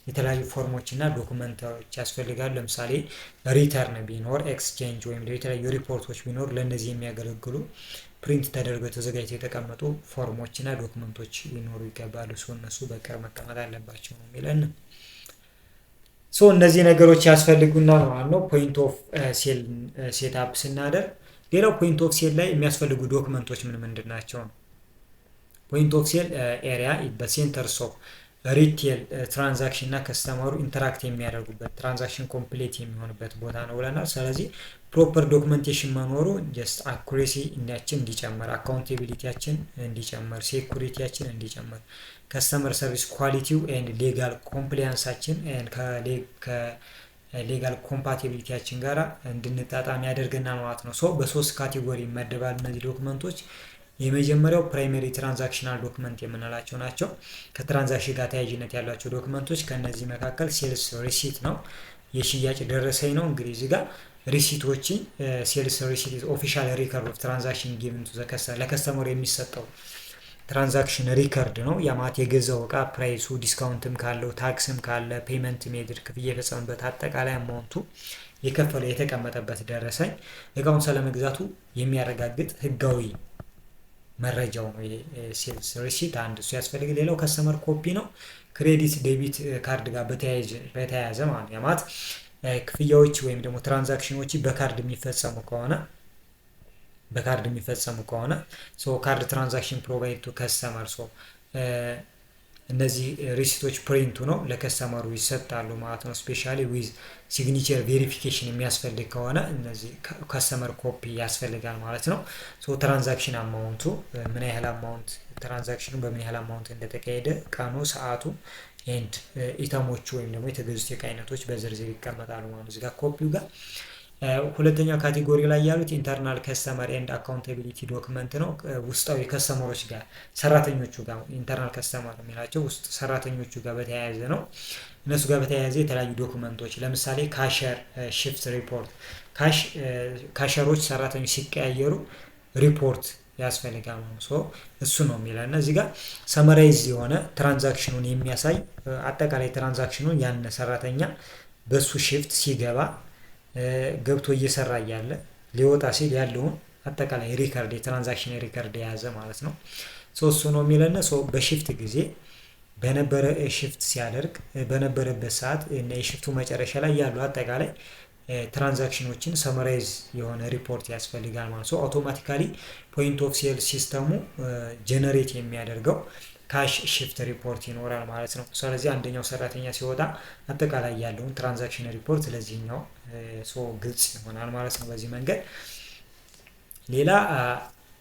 S1: የተለያዩ ፎርሞች እና ዶክመንቶች ያስፈልጋሉ። ለምሳሌ ሪተርን ቢኖር፣ ኤክስቼንጅ ወይም የተለያዩ ሪፖርቶች ቢኖር ለእነዚህ የሚያገለግሉ ፕሪንት ተደርገው ተዘጋጅተው የተቀመጡ ፎርሞች እና ዶክመንቶች ሊኖሩ ይገባሉ። እነሱ በቅርብ መቀመጥ አለባቸው ነው የሚለን። እነዚህ ነገሮች ያስፈልጉናል ማለት ነው ፖይንት ኦፍ ሴል ሴትአፕ ስናደርግ። ሌላው ፖይንት ኦፍ ሴል ላይ የሚያስፈልጉ ዶክመንቶች ምንድን ናቸው ነው። ፖይንት ኦፍ ሴል ኤሪያ በሴንተርስ ኦፍ ሪቴል ትራንዛክሽን እና ከስተመሩ ኢንተራክት የሚያደርጉበት ትራንዛክሽን ኮምፕሌት የሚሆንበት ቦታ ነው ብለናል። ስለዚህ ፕሮፐር ዶክመንቴሽን መኖሩ ጀስት አኩሬሲ እንዲጨምር፣ አካውንታቢሊቲያችን እንዲጨምር፣ ሴኩሪቲያችን እንዲጨምር፣ ከስተመር ሰርቪስ ኳሊቲው ኤንድ ሌጋል ኮምፕሊያንሳችን ከሌጋል ኮምፓቲቢሊቲያችን ጋር እንድንጣጣም ያደርገናል ማለት ነው። በሶስት ካቴጎሪ ይመደባሉ እነዚህ ዶክመንቶች። የመጀመሪያው ፕራይመሪ ትራንዛክሽናል ዶክመንት የምንላቸው ናቸው። ከትራንዛክሽን ጋር ተያያዥነት ያላቸው ዶክመንቶች ከነዚህ መካከል ሴልስ ሪሲት ነው፣ የሽያጭ ደረሰኝ ነው። እንግዲህ እዚህ ጋር ሪሲቶችን ሴልስ ሪሲት ኦፊሻል ሪከርድ ኦፍ ትራንዛክሽን ጊቭን ቱ ዘ ከስተመር ለከስተመሩ የሚሰጠው ትራንዛክሽን ሪከርድ ነው። ያማት የገዛው እቃ ፕራይሱ፣ ዲስካውንትም ካለው፣ ታክስም ካለ፣ ፔመንት ሜድር ክፍያ የፈጸመበት አጠቃላይ አማውንቱ የከፈለው የተቀመጠበት ደረሰኝ እቃውን ስለመግዛቱ የሚያረጋግጥ ህጋዊ መረጃው ነው። የሴልስ ሪሲት አንድ እሱ ያስፈልግ። ሌላው ከስተመር ኮፒ ነው። ክሬዲት ዴቢት ካርድ ጋር በተያያዘ ማለት ያማት ክፍያዎች ወይም ደግሞ ትራንዛክሽኖች በካርድ የሚፈጸሙ ከሆነ ካርድ ትራንዛክሽን ፕሮቫይድ ቱ ከስተመር እነዚህ ሪሲቶች ፕሪንቱ ነው ለከስተመሩ ይሰጣሉ ማለት ነው። ስፔሻሊ ዊዝ ሲግኒቸር ቬሪፊኬሽን የሚያስፈልግ ከሆነ እነዚህ ከስተመር ኮፒ ያስፈልጋል ማለት ነው። ትራንዛክሽን አማውንቱ ምን ያህል አማውንት ትራንዛክሽኑ በምን ያህል አማውንት እንደተካሄደ፣ ቀኑ፣ ሰዓቱ ኤንድ ኢተሞቹ ወይም ደግሞ የተገዙት የዕቃ አይነቶች በዝርዝር ይቀመጣሉ ማለት ነው እዚህ ጋር ኮፒው ጋር። ሁለተኛው ካቴጎሪ ላይ ያሉት ኢንተርናል ከስተመር ኤንድ አካውንታቢሊቲ ዶክመንት ነው። ውስጣዊ ከስተመሮች ጋር ሰራተኞቹ ጋር ኢንተርናል ከስተመር የሚላቸው ውስጥ ሰራተኞቹ ጋር በተያያዘ ነው። እነሱ ጋር በተያያዘ የተለያዩ ዶክመንቶች ለምሳሌ ካሸር ሽፍት ሪፖርት፣ ካሸሮች ሰራተኞች ሲቀያየሩ ሪፖርት ያስፈልጋል ነው። እሱ ነው የሚለን እዚህ ጋር ሰመራይዝ የሆነ ትራንዛክሽኑን የሚያሳይ አጠቃላይ ትራንዛክሽኑን ያን ሰራተኛ በሱ ሽፍት ሲገባ ገብቶ እየሰራ እያለ ሊወጣ ሲል ያለውን አጠቃላይ ሪከርድ የትራንዛክሽን ሪከርድ የያዘ ማለት ነው። እሱ ነው የሚለን። በሽፍት ጊዜ በነበረ ሽፍት ሲያደርግ በነበረበት ሰዓት እና የሽፍቱ መጨረሻ ላይ ያሉ አጠቃላይ ትራንዛክሽኖችን ሰመራይዝ የሆነ ሪፖርት ያስፈልጋል ማለት ነው። አውቶማቲካሊ ፖይንት ኦፍ ሴል ሲስተሙ ጀነሬት የሚያደርገው ካሽ ሽፍት ሪፖርት ይኖራል ማለት ነው። ስለዚህ አንደኛው ሰራተኛ ሲወጣ አጠቃላይ ያለውን ትራንዛክሽን ሪፖርት ለዚህኛው ግልጽ ይሆናል ማለት ነው በዚህ መንገድ። ሌላ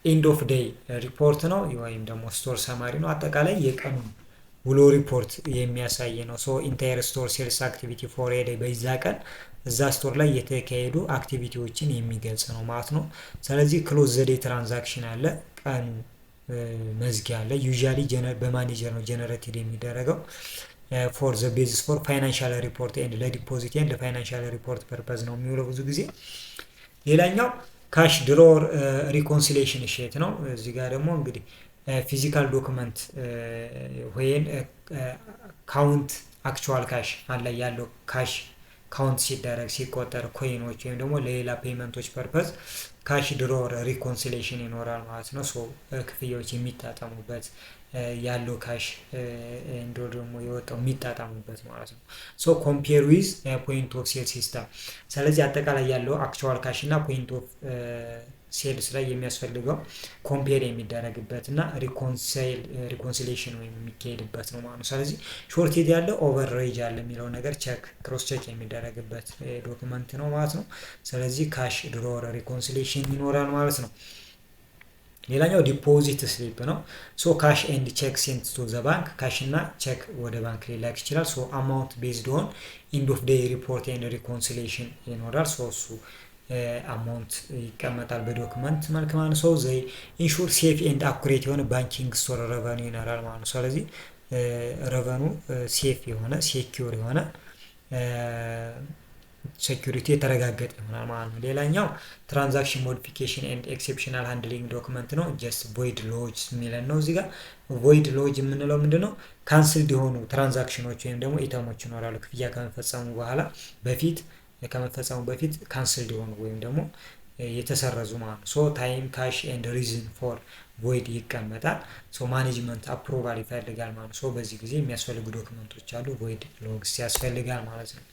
S1: ኤንድ ኦፍ ዴይ ሪፖርት ነው ወይም ደግሞ ስቶር ሰማሪ ነው። አጠቃላይ የቀኑን ውሎ ሪፖርት የሚያሳይ ነው። ኢንታየር ስቶር ሴልስ አክቲቪቲ ፎር ኤ ዴይ በዛ ቀን እዛ ስቶር ላይ የተካሄዱ አክቲቪቲዎችን የሚገልጽ ነው ማለት ነው። ስለዚህ ክሎዝ ዘ ዴይ ትራንዛክሽን አለ፣ ቀኑ መዝጊያ አለ። ዩዥያሊ በማኔጀር ነው ጀነሬትድ የሚደረገው ፎር ዘ ቤዚስ ፎር ፋይናንሻል ሪፖርት ኤንድ ለዲፖዚት ኤንድ ለፋይናንሻል ሪፖርት ፐርፐዝ ነው የሚውለው ብዙ ጊዜ። ሌላኛው ካሽ ድሮወር ሪኮንሲሌሽን ሺት ነው። እዚህ ጋር ደግሞ እንግዲህ ፊዚካል ዶክመንት ወይም ካውንት አክቹዋል ካሽ አለ ያለው ካሽ ካውንት ሲደረግ ሲቆጠር ኮይኖች ወይም ደግሞ ለሌላ ፔመንቶች ፐርፐዝ ካሽ ድሮወር ሪኮንሲሌሽን ይኖራል ማለት ነው። ሶ ክፍያዎች የሚጣጣሙበት ያለው ካሽ እንዶ ደግሞ የወጣው የሚጣጣሙበት ማለት ነው። ሶ ኮምፔር ዊዝ ፖይንት ኦፍ ሴል ሲስተም። ስለዚህ አጠቃላይ ያለው አክቹዋል ካሽ እና ፖይንት ኦፍ ሴልስ ላይ የሚያስፈልገው ኮምፔር የሚደረግበት እና ሪኮንሲሌሽን ወይም የሚካሄድበት ነው ማለት ነው። ስለዚህ ሾርቴጅ ያለ ኦቨርሬጅ ያለ የሚለው ነገር ክሮስ ቼክ የሚደረግበት ዶክመንት ነው ማለት ነው። ስለዚህ ካሽ ድሮወር ሪኮንሲሌሽን ይኖራል ማለት ነው። ሌላኛው ዲፖዚት ስሊፕ ነው። ሶ ካሽ ኤንድ ቼክ ሴንት ቱ ዘ ባንክ፣ ካሽ እና ቼክ ወደ ባንክ ሊላክ ይችላል። ሶ አማውንት ቤዝድ ኦን ኢንድ ኦፍ ዴይ ሪፖርት ኤንድ ሪኮንሲሌሽን ይኖራል። ሶ እሱ አማውንት ይቀመጣል በዶክመንት መልክ ማለት ነው። ዘይ ኢንሹር ሴፍ ኤንድ አኩሬት የሆነ ባንኪንግ ስቶር ረቨኑ ይኖራል ማለት ነው። ስለዚህ ረቨኑ ሴፍ የሆነ ሴኪዩር የሆነ ሴኩሪቲ የተረጋገጠ ይሆናል ማለት ነው። ሌላኛው ትራንዛክሽን ሞዲፊኬሽን ኤንድ ኤክሴፕሽናል ሃንድሊንግ ዶክመንት ነው። ጀስት ቮይድ ሎጅ የሚለን ነው። እዚህ ጋር ቮይድ ሎጅ የምንለው ምንድን ነው? ካንስልድ የሆኑ ትራንዛክሽኖች ወይም ደግሞ ኢተሞች ይኖራሉ ክፍያ ከመፈጸሙ በፊት ካንስልድ የሆኑ ወይም ደግሞ የተሰረዙ ማለት ነው። ሶ ታይም ካሽ ኤንድ ሪዝን ፎር ቮይድ ይቀመጣል። ሶ ማኔጅመንት አፕሮቫል ይፈልጋል ማለት ነው። ሶ በዚህ ጊዜ የሚያስፈልጉ ዶክመንቶች አሉ፣ ቮይድ ሎግስ ያስፈልጋል ማለት ነው።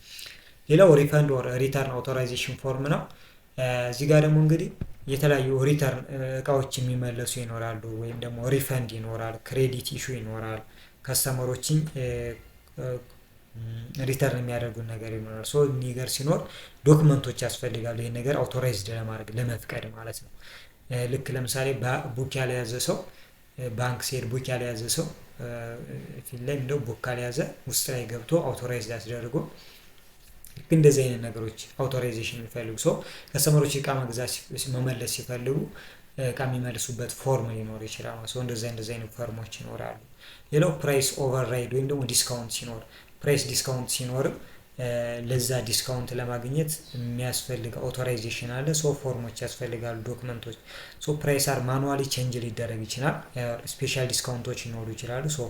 S1: ሌላው ሪፈንድ ኦር ሪተርን አውቶራይዜሽን ፎርም ነው። እዚህ ጋር ደግሞ እንግዲህ የተለያዩ ሪተርን እቃዎች የሚመለሱ ይኖራሉ፣ ወይም ደግሞ ሪፈንድ ይኖራል፣ ክሬዲት ኢሹ ይኖራል፣ ከስተመሮችን ሪተርን የሚያደርጉን ነገር ይኖራል። ሶ ነገር ሲኖር ዶክመንቶች ያስፈልጋሉ ይሄን ነገር አውቶራይዝድ ለማድረግ ለመፍቀድ ማለት ነው። ልክ ለምሳሌ ቡክ ያልያዘ ሰው ባንክ ሲሄድ ቡክ ያልያዘ ሰው ፊት ላይ እንደው ቡክ ካልያዘ ውስጥ ላይ ገብቶ አውቶራይዝድ አስደርጎ ልክ እንደዚህ አይነት ነገሮች አውቶራይዜሽን የሚፈልጉ ሰው ከስተመሮች እቃ መግዛት መመለስ ሲፈልጉ እቃ የሚመልሱበት ፎርም ሊኖር ይችላል። ሰው እንደዚህ አይነት ፎርሞች ይኖራሉ። ሌላው ፕራይስ ኦቨርራይድ ወይም ደግሞ ዲስካውንት ሲኖር ፕራይስ ዲስካውንት ሲኖርም ለዛ ዲስካውንት ለማግኘት የሚያስፈልግ አውቶራይዜሽን አለ። ሶ ፎርሞች ያስፈልጋሉ፣ ዶክመንቶች። ሶ ፕራይስ አር ማኑዋሊ ቼንጅ ሊደረግ ይችላል። ስፔሻል ዲስካውንቶች ሊኖሩ ይችላሉ። ሶ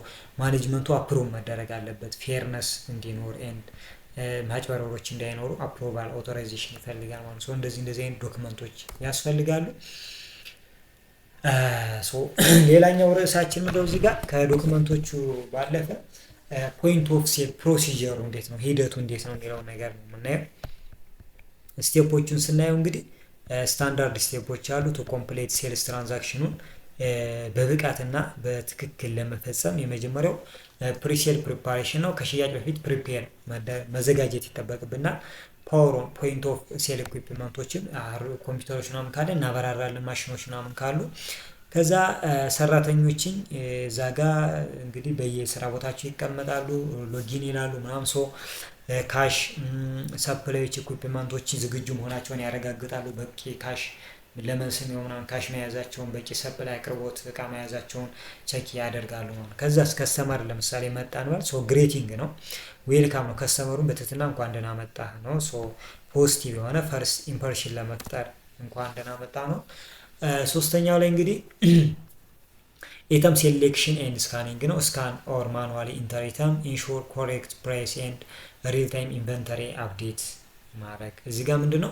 S1: ማኔጅመንቱ አፕሩቭ መደረግ አለበት ፌርነስ እንዲኖር ኤንድ ማጭበርበሮች እንዳይኖሩ አፕሮቫል አውቶራይዜሽን ይፈልጋል ማለት ነው። እንደዚህ አይነት ዶክመንቶች ያስፈልጋሉ። ሌላኛው ርዕሳችን ምንድነው? እዚህ ጋር ከዶክመንቶቹ ባለፈ ፖይንት ኦፍ ሴል ፕሮሲጀሩ እንዴት ነው፣ ሂደቱ እንዴት ነው የሚለው ነገር ነው የምናየው። ስቴፖቹን ስናየው እንግዲህ ስታንዳርድ ስቴፖች አሉ። ቱ ኮምፕሌት ሴልስ ትራንዛክሽኑን በብቃትና በትክክል ለመፈጸም የመጀመሪያው ፕሪሴል ፕሪፓሬሽን ነው። ከሽያጭ በፊት ፕሪፔር መዘጋጀት ይጠበቅብናል። ፓወር ኦን ፖይንት ኦፍ ሴል ኢኩዊፕመንቶችን ኮምፒውተሮች ምናምን ካለ እናበራራለን፣ ማሽኖች ምናምን ካሉ። ከዛ ሰራተኞችን እዛ ጋ እንግዲህ በየስራ ቦታቸው ይቀመጣሉ፣ ሎጊን ይላሉ ምናምን። ሶ ካሽ ሰፕላዮች ኢኩዊፕመንቶችን ዝግጁ መሆናቸውን ያረጋግጣሉ። በቂ ካሽ ለመስም የሆነውን ካሽ መያዛቸውን፣ በቂ ሰፕላይ አቅርቦት እቃ መያዛቸውን ቼክ ያደርጋሉ ማለት። ከዛ ከስተመር ለምሳሌ መጣን ማለት ሶ ግሬቲንግ ነው፣ ዌልካም ነው። ከስተመሩን በትህትና እንኳን ደህና መጣ ነው። ሶ ፖዚቲቭ የሆነ ፈርስት ኢምፕሬሽን ለመፍጠር እንኳን ደህና መጣ ነው። ሶስተኛው ላይ እንግዲህ ኢተም ሴሌክሽን ኤንድ ስካኒንግ ነው። ስካን ኦር ማኑዋሊ ኢንተር ኢተም ኢንሹር ኮሬክት ፕራይስ ኤንድ ሪል ታይም ኢንቨንተሪ አፕዴት ማድረግ። እዚህ ጋር ምንድን ነው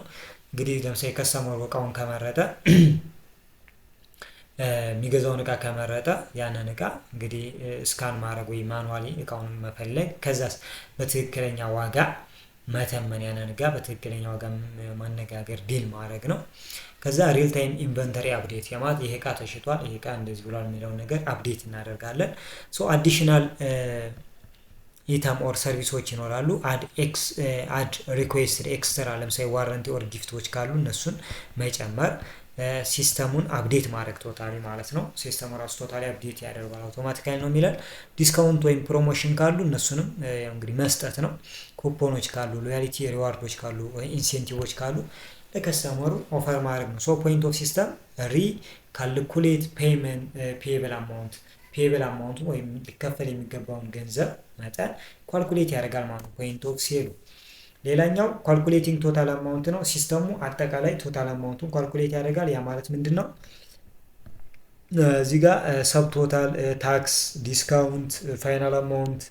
S1: እንግዲህ ለምሳሌ ከስተመሩ እቃውን ከመረጠ የሚገዛውን እቃ ከመረጠ ያንን እቃ እንግዲህ ስካን ማድረግ ወይ ማኑዋሊ እቃውን መፈለግ፣ ከዛ በትክክለኛ ዋጋ መተመን፣ ያንን እቃ በትክክለኛ ዋጋ ማነጋገር፣ ዲል ማድረግ ነው። ከዛ ሪል ታይም ኢንቨንተሪ አፕዴት የማለት ይሄ እቃ ተሽጧል፣ ይሄ እቃ እንደዚህ ብሏል የሚለውን ነገር አፕዴት እናደርጋለን። ሶ አዲሽናል ኢተም ኦር ሰርቪሶች ይኖራሉ። አድ ሪኩዌስትድ ኤክስትራ ለምሳሌ ዋረንቲ ኦር ጊፍቶች ካሉ እነሱን መጨመር፣ ሲስተሙን አፕዴት ማድረግ ቶታሊ ማለት ነው። ሲስተሙ ራሱ ቶታሊ አፕዴት ያደርጋል አውቶማቲካሊ ነው የሚለን። ዲስካውንት ወይም ፕሮሞሽን ካሉ እነሱንም እንግዲህ መስጠት ነው። ኩፖኖች ካሉ፣ ሎያሊቲ ሪዋርዶች ካሉ ወይ ኢንሴንቲቮች ካሉ ለከስተመሩ ኦፈር ማድረግ ነው። ሶ ፖይንት ኦፍ ሲስተም ካልኩሌት ፔየብል አማውንት ወይም ሊከፈል የሚገባውን ገንዘብ መጠን ካልኩሌት ያደርጋል ማለት ነው ፖይንት ኦፍ ሴሉ። ሌላኛው ካልኩሌቲንግ ቶታል አማውንት ነው። ሲስተሙ አጠቃላይ ቶታል አማውንቱን ካልኩሌት ያደርጋል። ያ ማለት ምንድን ነው? እዚህ ጋር ሰብ ቶታል፣ ታክስ፣ ዲስካውንት፣ ፋይናል አማውንት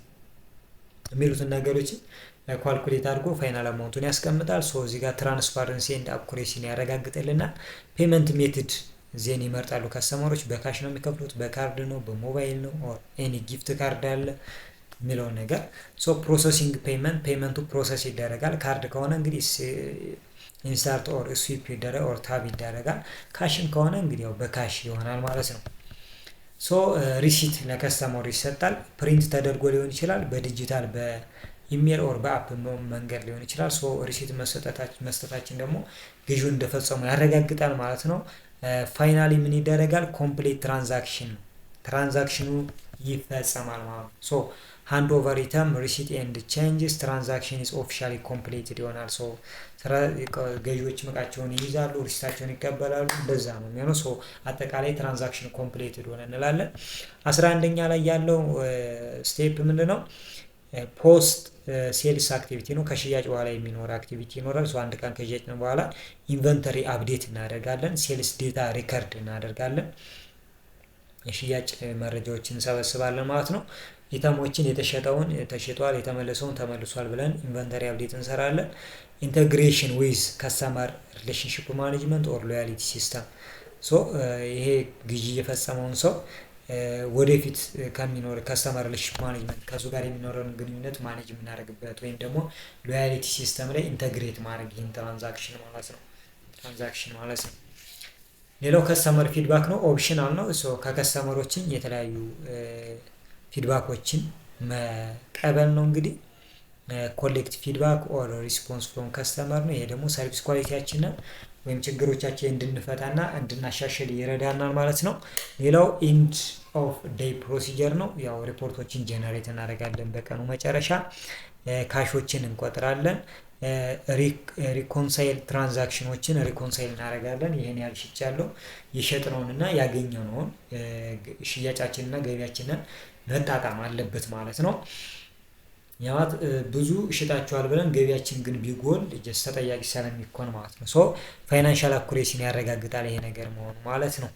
S1: የሚሉትን ነገሮችን ኳልኩሌት አድርጎ ፋይናል አማውንቱን ያስቀምጣል። ሶ እዚህ ጋር ትራንስፓረንሲ ኤንድ አኩሬሲን ያረጋግጥልናል። ፔመንት ሜትድ ዜን ይመርጣሉ ከስተመሮች። በካሽ ነው የሚከፍሉት፣ በካርድ ነው፣ በሞባይል ነው፣ ኦር ኤኒ ጊፍት ካርድ አለ የሚለውን ነገር። ሶ ፕሮሰሲንግ ፔመንቱ ፕሮሰስ ይደረጋል። ካርድ ከሆነ እንግዲህ ኢንሰርት ኦር ስዊፕ ይደረግ ኦር ታብ ይደረጋል። ካሽን ከሆነ እንግዲህ ያው በካሽ ይሆናል ማለት ነው። ሶ ሪሲት ለከስተመሩ ይሰጣል። ፕሪንት ተደርጎ ሊሆን ይችላል፣ በዲጂታል በኢሜል ኦር በአፕ መንገድ ሊሆን ይችላል። ሶ ሪሲት መስጠታችን ደግሞ ግዢው እንደፈጸሙ ያረጋግጣል ማለት ነው። ፋይናሊ ምን ይደረጋል? ኮምፕሌት ትራንዛክሽኑ ይፈጸማል ማለት ነው። ሶ ሃንድ ኦቨር ሪተም ሪሲት ኤንድ ቼንጅስ ትራንዛክሽን ኢዝ ኦፊሻሊ ኮምፕሌትድ ይሆናል። ሶ ገዢዎች እቃቸውን ይይዛሉ፣ ሪሲታቸውን ይቀበላሉ። እንደዛ ነው የሚሆነው። ሶ አጠቃላይ ትራንዛክሽን ኮምፕሌትድ ሆነ እንላለን። 11ኛ ላይ ያለው ስቴፕ ምንድነው? ፖስት ሴልስ አክቲቪቲ ነው። ከሽያጭ በኋላ የሚኖር አክቲቪቲ ይኖራል። ሶ አንድ ቀን ከሽያጭ በኋላ ኢንቨንተሪ አፕዴት እናደርጋለን፣ ሴልስ ዴታ ሪከርድ እናደርጋለን፣ የሽያጭ መረጃዎችን እንሰበስባለን ማለት ነው። ኢተሞችን የተሸጠውን ተሽጧል፣ የተመለሰውን ተመልሷል ብለን ኢንቨንተሪ አፕዴት እንሰራለን። ኢንተግሬሽን ዊዝ ከስተመር ሪሌሽንሺፕ ማኔጅመንት ኦር ሎያሊቲ ሲስተም። ሶ ይሄ ግዢ የፈጸመውን ሰው ወደፊት ከሚኖር ከስተመር ሪሌሽንሺፕ ማኔጅመንት ከሱ ጋር የሚኖረውን ግንኙነት ማኔጅ የምናደርግበት ወይም ደግሞ ሎያሊቲ ሲስተም ላይ ኢንተግሬት ማድረግ ይህን ትራንዛክሽን ማለት ነው። ሌላው ከስተመር ፊድባክ ነው። ኦፕሽናል ነው። ሶ ከከስተመሮችን የተለያዩ ፊድባኮችን መቀበል ነው። እንግዲህ ኮሌክት ፊድባክ ኦር ሪስፖንስ ፍሮም ከስተመር ነው። ይሄ ደግሞ ሰርቪስ ኳሊቲያችንን ወይም ችግሮቻችን እንድንፈታና እንድናሻሽል ይረዳናል ማለት ነው። ሌላው ኢንድ ኦፍ ዴይ ፕሮሲጀር ነው። ያው ሪፖርቶችን ጀነሬት እናደርጋለን በቀኑ መጨረሻ፣ ካሾችን እንቆጥራለን፣ ሪኮንሳይል ትራንዛክሽኖችን ሪኮንሳይል እናደርጋለን። ይሄን ያህል ሽጫለሁ፣ የሸጥነውንና ያገኘነውን ሽያጫችንና ገቢያችንን መጣጣም አለበት ማለት ነው። ያማት ብዙ ሽጣችኋል ብለን ገቢያችን ግን ቢጎል ጀስት ተጠያቂ ስለሚኮን ማለት ነው። ሶ ፋይናንሻል አኩሬሲን ያረጋግጣል ይሄ ነገር መሆኑ ማለት ነው።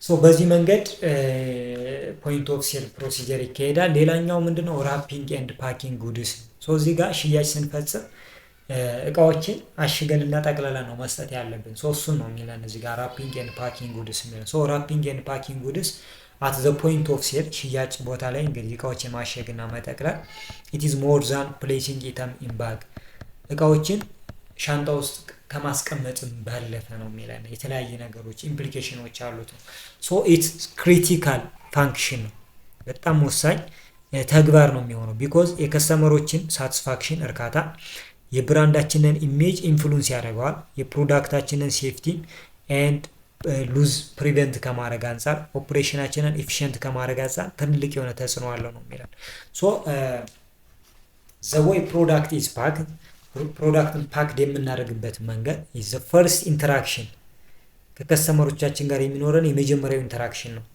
S1: ሶ በዚህ መንገድ ፖይንት ኦፍ ሴል ፕሮሲጀር ይካሄዳል። ሌላኛው ምንድነው? ራፒንግ ኤንድ ፓኪንግ ጉድስ። ሶ እዚህ ጋር ሽያጭ ስንፈጽም እቃዎችን አሽገንና ጠቅለለን ነው መስጠት ያለብን። ሶ እሱን ነው የሚለን እዚህ ጋር ራፒንግ ኤንድ ፓኪንግ ጉድስ የሚለን። ሶ ራፒንግ ኤንድ ፓኪንግ ጉድስ አት ዘ ፖይንት ኦፍ ሴል ሽያጭ ቦታ ላይ እንግዲህ እቃዎችን ማሸግና መጠቅለል። ኢት ኢዝ ሞር ዛን ፕሌሲንግ ኢተም ኢን ባግ። እቃዎችን ሻንጣ ውስጥ ከማስቀመጥም ባለፈ ነው የሚለን። የተለያየ ነገሮች ኢምፕሊኬሽኖች አሉት። ሶ ኢትስ ክሪቲካል ፋንክሽን ነው፣ በጣም ወሳኝ ተግባር ነው የሚሆነው። ቢኮዝ የከስተመሮችን ሳቲስፋክሽን እርካታ፣ የብራንዳችንን ኢሜጅ ኢንፍሉንስ ያደርገዋል። የፕሮዳክታችንን ሴፍቲ ኤንድ ሉዝ ፕሪቨንት ከማድረግ አንጻር፣ ኦፕሬሽናችንን ኤፊሽንት ከማድረግ አንጻር ትልቅ የሆነ ተጽዕኖ አለው ነው የሚለን። ሶ ዘ ዌይ ፕሮዳክት ኢዝ ፓክድ፣ ፕሮዳክትን ፓክድ የምናደርግበት መንገድ ኢዝ ዘ ፈርስት ኢንተራክሽን፣ ከከስተመሮቻችን ጋር የሚኖረን የመጀመሪያው ኢንተራክሽን ነው።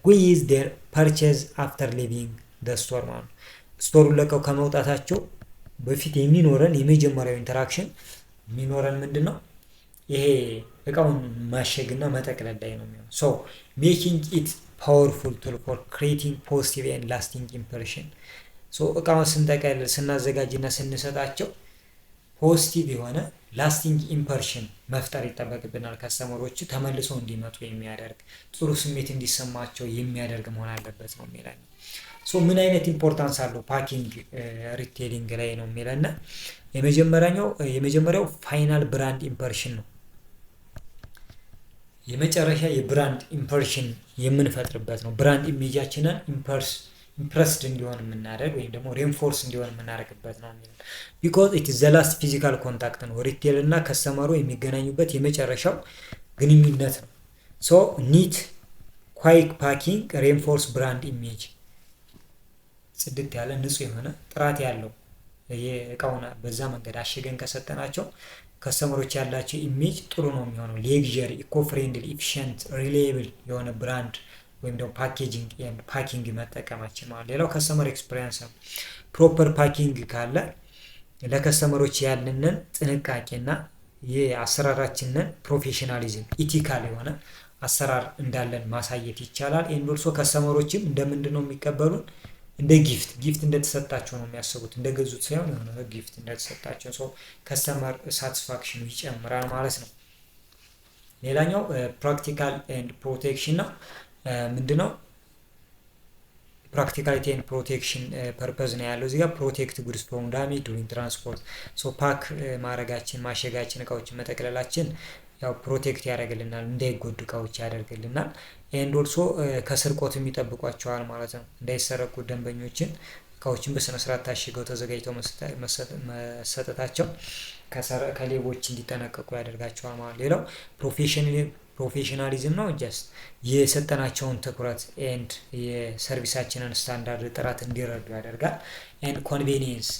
S1: ዊዝ ዴር ፐርቼዝ አፍተር ሊቪንግ ደ ስቶር ማለት ነው። ስቶሩን ለቀው ከመውጣታቸው በፊት የሚኖረን የመጀመሪያው ኢንተራክሽን የሚኖረን ምንድን ነው? ይሄ እቃውን ማሸግና መጠቅለል ላይ ነው የሚሆነው። ሶ ሜኪንግ ኢት ፓወርፉል ቱል ፎር ክሬቲንግ ፖዚቲቭ ኤንድ ላስቲንግ ኢምፕሬሽን። ሶ እቃውን ስንጠቀልል ስናዘጋጅና ስንሰጣቸው ፖዚቲቭ የሆነ ላስቲንግ ኢምፕሬሽን መፍጠር ይጠበቅብናል። ከስተመሮች ተመልሰው እንዲመጡ የሚያደርግ ጥሩ ስሜት እንዲሰማቸው የሚያደርግ መሆን አለበት ነው የሚለን። ሶ ምን አይነት ኢምፖርታንስ አለው ፓኪንግ ሪቴሊንግ ላይ ነው የሚለን። የመጀመሪያው ፋይናል ብራንድ ኢምፕሬሽን ነው። የመጨረሻ የብራንድ ኢምፕሬሽን የምንፈጥርበት ነው። ብራንድ ኢሜጃችንን ኢምፕረስድ እንዲሆን የምናደርግ ወይም ደግሞ ሬንፎርስ እንዲሆን የምናደርግበት ነው የሚለው። ቢኮዝ ኢት ኢዝ ዘ ላስት ፊዚካል ኮንታክት ነው። ሪቴል እና ከስተመሩ የሚገናኙበት የመጨረሻው ግንኙነት ነው። ሶ ኒት ኳይክ ፓኪንግ ሬንፎርስ ብራንድ ኢሜጅ። ጽድት ያለ ንጹህ የሆነ ጥራት ያለው የእቃውን በዛ መንገድ አሽገን ከሰጠናቸው ከስተመሮች ያላቸው ኢሜጅ ጥሩ ነው የሚሆነው። ሌግዠሪ፣ ኢኮ ፍሬንድሊ፣ ኢፊሽንት፣ ሪሌብል የሆነ ብራንድ ወይም ደግሞ ፓኬጂንግ ኤንድ ፓኪንግ መጠቀማችን ማለት። ሌላው ከስተመር ኤክስፒሪየንስ ነው። ፕሮፐር ፓኪንግ ካለ ለከስተመሮች ያለንን ጥንቃቄና የአሰራራችንን ፕሮፌሽናሊዝም ኢቲካል የሆነ አሰራር እንዳለን ማሳየት ይቻላል። ኤንድ ኦልሶ ከስተመሮችም እንደምንድን ነው የሚቀበሉን እንደ ጊፍት እንደተሰጣቸው ነው የሚያስቡት፣ እንደገዙት ሳይሆን የሆነ ጊፍት እንደተሰጣቸው። ሶ ከስተመር ሳቲስፋክሽኑ ይጨምራል ማለት ነው። ሌላኛው ፕራክቲካል ኤንድ ፕሮቴክሽን ነው። ምንድነው ፕራክቲካሊቲ ኤንድ ፕሮቴክሽን ፐርፐዝ ነው ያለው እዚህ ጋር። ፕሮቴክት ጉድስ ፍሮም ዳሜጅ ዱሪንግ ትራንስፖርት። ሶ ፓክ ማድረጋችን፣ ማሸጋችን፣ እቃዎችን መጠቅለላችን ያው ፕሮቴክት ያደርግልናል፣ እንዳይጎዱ እቃዎች ያደርግልናል። ኤንድ ኦልሶ ከስርቆትም ይጠብቋቸዋል ማለት ነው። እንዳይሰረቁ ደንበኞችን እቃዎችን በስነ ስርዓት ታሽገው ተዘጋጅተው መሰጠታቸው ከሌቦች እንዲጠነቀቁ ያደርጋቸዋል ማለት። ሌላው ፕሮፌሽናሊዝም ነው። ጀስት የሰጠናቸውን ትኩረት ኤንድ የሰርቪሳችንን ስታንዳርድ ጥራት እንዲረዱ ያደርጋል። ኤንድ ኮንቬኒየንስ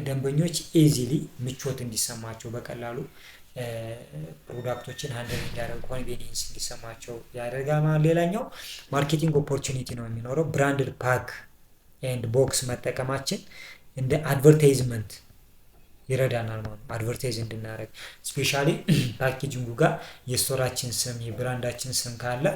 S1: ደንበኞች ኢዚሊ ምቾት እንዲሰማቸው በቀላሉ ፕሮዳክቶችን ሃንድል እንዲያደርጉ ኮንቬኒየንስ እንዲሰማቸው ያደርጋል ማለት። ሌላኛው ማርኬቲንግ ኦፖርቹኒቲ ነው የሚኖረው። ብራንድድ ፓክ ኤንድ ቦክስ መጠቀማችን እንደ አድቨርታይዝመንት ይረዳናል ማለት ነው። አድቨርታይዝ እንድናደርግ ስፔሻሊ ፓኬጂንጉ ጋር የስቶራችን ስም የብራንዳችን ስም ካለ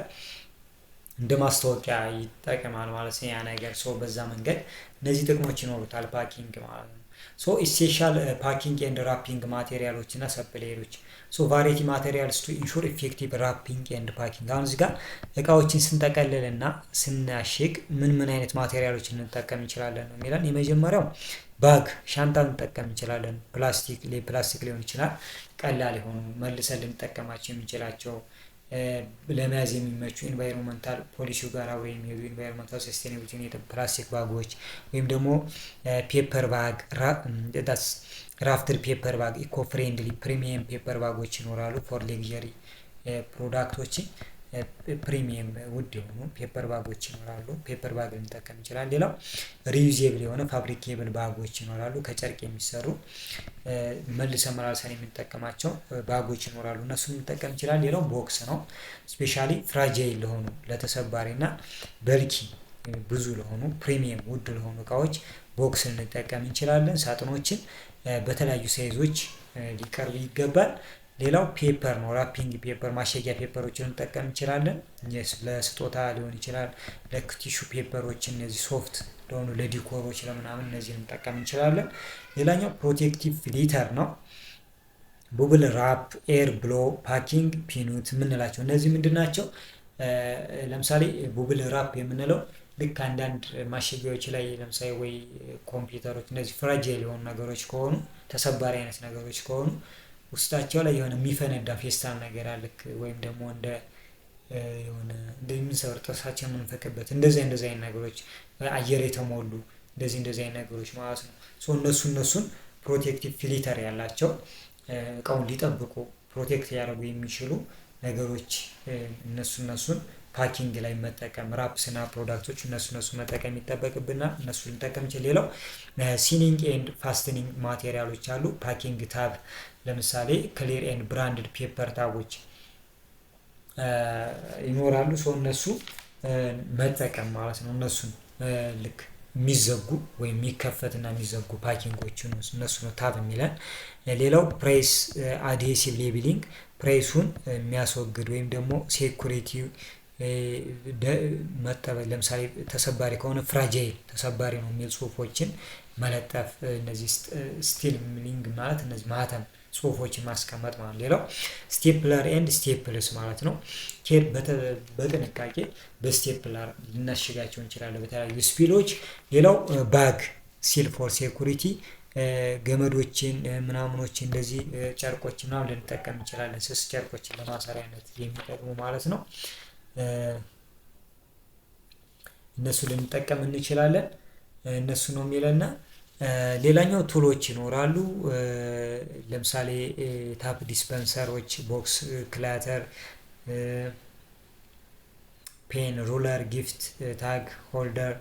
S1: እንደ ማስታወቂያ ይጠቅማል ማለት ነው ያ ነገር። ሶ በዛ መንገድ እነዚህ ጥቅሞች ይኖሩታል ፓኪንግ ማለት ነው። ሶ ኢሴንሻል ፓኪንግ ኤንድ ራፒንግ ማቴሪያሎች እና ሰፕላየሮች። ሶ ቫሪቲ ማቴሪያልስ ቱ ኢንሹር ኢፌክቲቭ ራፒንግ ኤንድ ፓኪንግ። አሁን እዚህ ጋር እቃዎችን ስንጠቀልል እና ስናሽግ ምን አይነት ማቴሪያሎች ልንጠቀም እንችላለን ነው የሚለን። የመጀመሪያው ባግ ሻንጣ ልንጠቀም እንችላለን። ፕላስቲክ ሊሆን ይችላል። ቀላል የሆኑ መልሰን ልንጠቀማቸው የምንችላቸው ለመያዝ የሚመቹ ኢንቫይሮንመንታል ፖሊሲው ጋር አብረው የሚሄዱ ኢንቫይሮንመንታል ሰስቴናቢሊቲ ፕላስቲክ ባጎች ወይም ደግሞ ፔፐር ባግ፣ ራፍትድ ፔፐር ባግ፣ ኢኮ ፍሬንድሊ ፕሪሚየም ፔፐር ባጎች ይኖራሉ። ፎር ሌግዠሪ ፕሮዳክቶችን ፕሪሚየም ውድ የሆኑ ፔፐር ባጎች ይኖራሉ። ፔፐር ባግ ልንጠቀም እንችላለን። ሌላው ሪዩዜብል የሆነ ፋብሪኬብል ባጎች ይኖራሉ። ከጨርቅ የሚሰሩ መልሰን መላልሰን የምንጠቀማቸው ባጎች ይኖራሉ። እነሱ ልንጠቀም እንችላለን። ሌላው ቦክስ ነው። ስፔሻሊ ፍራጃይል ለሆኑ ለተሰባሪ እና በልኪ ብዙ ለሆኑ ፕሪሚየም ውድ ለሆኑ እቃዎች ቦክስ ልንጠቀም እንችላለን። ሳጥኖችን በተለያዩ ሳይዞች ሊቀርቡ ይገባል። ሌላው ፔፐር ነው። ራፒንግ ፔፐር ማሸጊያ ፔፐሮችን እንጠቀም እንችላለን። ለስጦታ ሊሆን ይችላል። ለቲሹ ፔፐሮች እነዚህ ሶፍት ለሆኑ ለዲኮሮች ለምናምን እነዚህን እንጠቀም እንችላለን። ሌላኛው ፕሮቴክቲቭ ሊተር ነው። ቡብል ራፕ፣ ኤር ብሎ፣ ፓኪንግ ፒኑት የምንላቸው እነዚህ ምንድን ናቸው? ለምሳሌ ቡብል ራፕ የምንለው ልክ አንዳንድ ማሸጊያዎች ላይ ለምሳሌ ወይ ኮምፒውተሮች እነዚህ ፍራጃይል የሆኑ ነገሮች ከሆኑ ተሰባሪ አይነት ነገሮች ከሆኑ ውስጣቸው ላይ የሆነ የሚፈነዳ ፌስታል ነገር አለ ወይም ደግሞ እንደ የሆነ እንደምንሰብር ጥርሳችን የምንፈቅበት እንደዚህ አይነት ነገሮች አየር የተሞሉ እንደዚህ አይነት ነገሮች ማለት ነው። ሶ እነሱን ፕሮቴክቲቭ ፊልተር ያላቸው እቃውን ሊጠብቁ ፕሮቴክት ያደርጉ የሚችሉ ነገሮች እነሱን ፓኪንግ ላይ መጠቀም ራፕስና ፕሮዳክቶች እነሱ መጠቀም ይጠበቅብናል። እነሱ ልንጠቀም ይችላል። ሌላው ሲኒንግ ኤንድ ፋስትኒንግ ማቴሪያሎች አሉ። ፓኪንግ ታብ ለምሳሌ ክሊር ኤንድ ብራንድድ ፔፐር ታቦች ይኖራሉ። ሰው እነሱ መጠቀም ማለት ነው። እነሱን ልክ የሚዘጉ ወይም የሚከፈትና የሚዘጉ ፓኪንጎችን እነሱ ነው ታብ የሚለን። ሌላው ፕራይስ አድሄሲቭ ሌቢሊንግ ፕራይሱን የሚያስወግድ ወይም ደግሞ ሴኩሪቲ መጠበቅ ለምሳሌ ተሰባሪ ከሆነ ፍራጃይል ተሰባሪ ነው የሚል ጽሁፎችን መለጠፍ። እነዚህ ስቲል ሚሊንግ ማለት እነዚህ ማህተም ጽሁፎችን ማስቀመጥ ማለት። ሌላው ስቴፕለር ኤንድ ስቴፕልስ ማለት ነው። ኬር በጥንቃቄ በስቴፕለር ልናሽጋቸው እንችላለን በተለያዩ ስፒሎች። ሌላው ባግ ሲል ፎር ሴኩሪቲ ገመዶችን ምናምኖችን እንደዚህ ጨርቆችን ምናምን ልንጠቀም እንችላለን። ስስ ጨርቆችን ለማሰሪያነት የሚጠቅሙ ማለት ነው። እነሱ ልንጠቀም እንችላለን። እነሱ ነው የሚለና ሌላኛው ቱሎች ይኖራሉ። ለምሳሌ ታፕ ዲስፐንሰሮች፣ ቦክስ ክላተር፣ ፔን፣ ሩለር፣ ጊፍት ታግ ሆልደር፣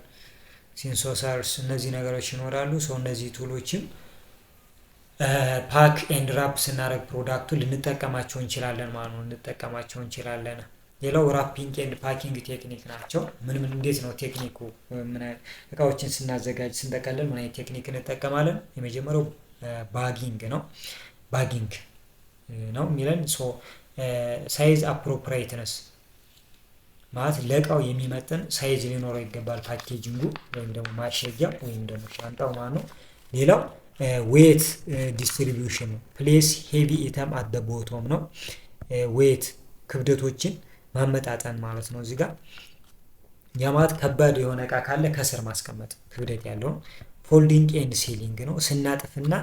S1: ሲንሶሰርስ እነዚህ ነገሮች ይኖራሉ። ሰው እነዚህ ቱሎችም ፓክ ኤንድ ራፕ ስናደርግ ፕሮዳክቱ ልንጠቀማቸው እንችላለን ማለት ነው። ልንጠቀማቸው እንችላለን። ሌላው ራፒንግ ኤንድ ፓኪንግ ቴክኒክ ናቸው። ምን እንዴት ነው ቴክኒኩ? ምን እቃዎችን ስናዘጋጅ ስንጠቀልል ምን አይነት ቴክኒክ እንጠቀማለን? የመጀመሪያው ባጊንግ ነው። ባጊንግ ነው የሚለን ሶ ሳይዝ አፕሮፕሪየትነስ ማለት ለእቃው የሚመጥን ሳይዝ ሊኖረው ይገባል ፓኬጂንጉ ወይም ደግሞ ማሸጊያ ወይም ደግሞ ሻንጣው ማለት ነው። ሌላው ዌት ዲስትሪቢዩሽን ነው። ፕሌስ ሄቪ ኢተም አት ዘ ቦቶም ነው። ዌት ክብደቶችን ማመጣጠን ማለት ነው እዚህ ጋር። ያ ማለት ከባድ የሆነ እቃ ካለ ከስር ማስቀመጥ ክብደት ያለውን። ፎልዲንግ ኤንድ ሲሊንግ ነው። ስናጥፍና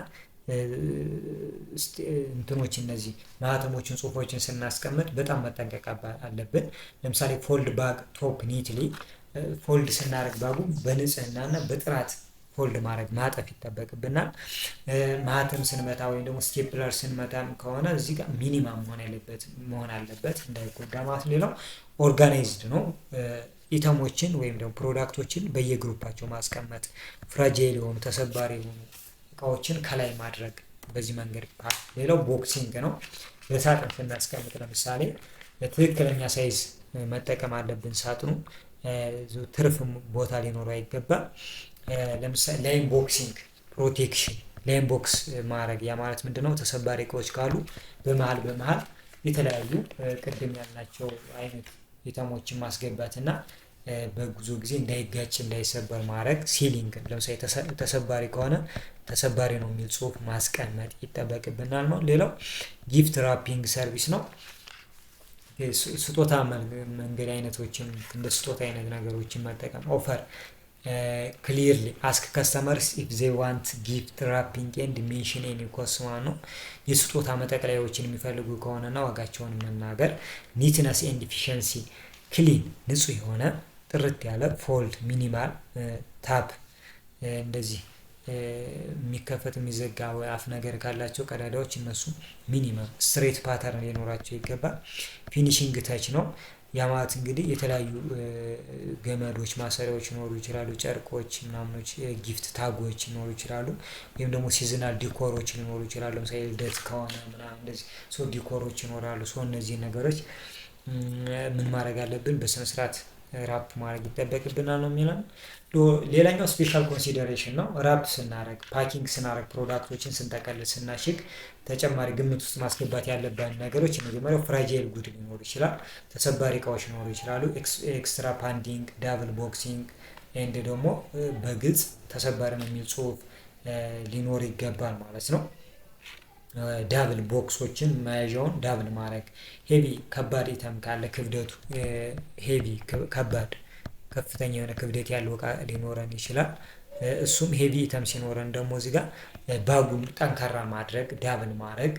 S1: እንትኖች እነዚህ ማህተሞችን ጽሁፎችን ስናስቀምጥ በጣም መጠንቀቅ አለብን። ለምሳሌ ፎልድ ባግ ቶፕ ኒትሊ ፎልድ ስናደርግ ባጉ በንጽህናና በጥራት ፎልድ ማድረግ ማጠፍ ይጠበቅብናል። ማህተም ስንመታ ወይም ደግሞ ስቴፕለር ስንመታም ከሆነ እዚህ ጋር ሚኒማም መሆን አለበት እንዳይጎዳ ማለት። ሌላው ኦርጋናይዝድ ነው። ኢተሞችን ወይም ደግሞ ፕሮዳክቶችን በየግሩፓቸው ማስቀመጥ፣ ፍራጃይል የሆኑ ተሰባሪ የሆኑ እቃዎችን ከላይ ማድረግ በዚህ መንገድ። ሌላው ቦክሲንግ ነው። በሳጥን ስናስቀምጥ ለምሳሌ በትክክለኛ ሳይዝ መጠቀም አለብን። ሳጥኑ ትርፍ ቦታ ሊኖረው አይገባም። ለምሳሌ ላይን ቦክሲንግ ፕሮቴክሽን፣ ላይን ቦክስ ማድረግ ያ ማለት ምንድነው? ተሰባሪ እቃዎች ካሉ በመሃል የተለያዩ ቅድም ያልናቸው አይነት ኢተሞችን ማስገባት እና በጉዞ ጊዜ እንዳይጋጭ እንዳይሰበር ማድረግ። ሲሊንግ ለምሳሌ ተሰባሪ ከሆነ ተሰባሪ ነው የሚል ጽሁፍ ማስቀመጥ ይጠበቅብናል ነው። ሌላው ጊፍት ራፒንግ ሰርቪስ ነው። ስጦታ መንገድ አይነቶችን እንደ ስጦታ አይነት ነገሮችን መጠቀም። ኦፈር ክሊርሊ አስክ ከስተመርስ ኢፍ ዜ ዋንት ጊፍት ራፒንግ ኤንድ ሜንሽን ኤኒ ኮስት ነው። የስጦታ መጠቅለያዎችን የሚፈልጉ ከሆነና ዋጋቸውን መናገር። ኒትነስ ኤንድ ኢፊሸንሲ ክሊን ንጹህ የሆነ ጥርት ያለ። ፎልድ ሚኒማል ታፕ እንደዚህ የሚከፈት የሚዘጋ አፍ ነገር ካላቸው ቀዳዳዎች እነሱ ሚኒመም ስትሬት ፓተርን ሊኖራቸው ይገባል። ፊኒሽንግ ተች ነው። ያ ማለት እንግዲህ የተለያዩ ገመዶች ማሰሪያዎች ሊኖሩ ይችላሉ፣ ጨርቆች ምናምኖች፣ ጊፍት ታጎች ሊኖሩ ይችላሉ፣ ወይም ደግሞ ሲዝናል ዲኮሮች ሊኖሩ ይችላሉ። ለምሳሌ ልደት ከሆነ ምናምን እንደዚህ ዲኮሮች ይኖራሉ። እነዚህ ነገሮች ምን ማድረግ አለብን? በስነስርዓት ራፕ ማድረግ ይጠበቅብናል ነው የሚለው። ሌላኛው ስፔሻል ኮንሲደሬሽን ነው። ራፕ ስናደርግ ፓኪንግ ስናደርግ ፕሮዳክቶችን ስንጠቀልል ስናሽግ ተጨማሪ ግምት ውስጥ ማስገባት ያለብን ነገሮች የመጀመሪያው ፍራጃይል ጉድ ሊኖር ይችላል፣ ተሰባሪ እቃዎች ሊኖሩ ይችላሉ። ኤክስትራ ፓንዲንግ፣ ዳብል ቦክሲንግ ኤንድ ደግሞ በግልጽ ተሰባሪ ነው የሚል ጽሁፍ ሊኖር ይገባል ማለት ነው። ዳብል ቦክሶችን መያዣውን ዳብል ማድረግ። ሄቪ ከባድ ኢተም ካለ ክብደቱ ሄቪ ከባድ ከፍተኛ የሆነ ክብደት ያለው እቃ ሊኖረን ይችላል። እሱም ሄቪ ኢተም ሲኖረን ደግሞ እዚህ ጋር ባጉን ጠንካራ ማድረግ ዳብል ማድረግ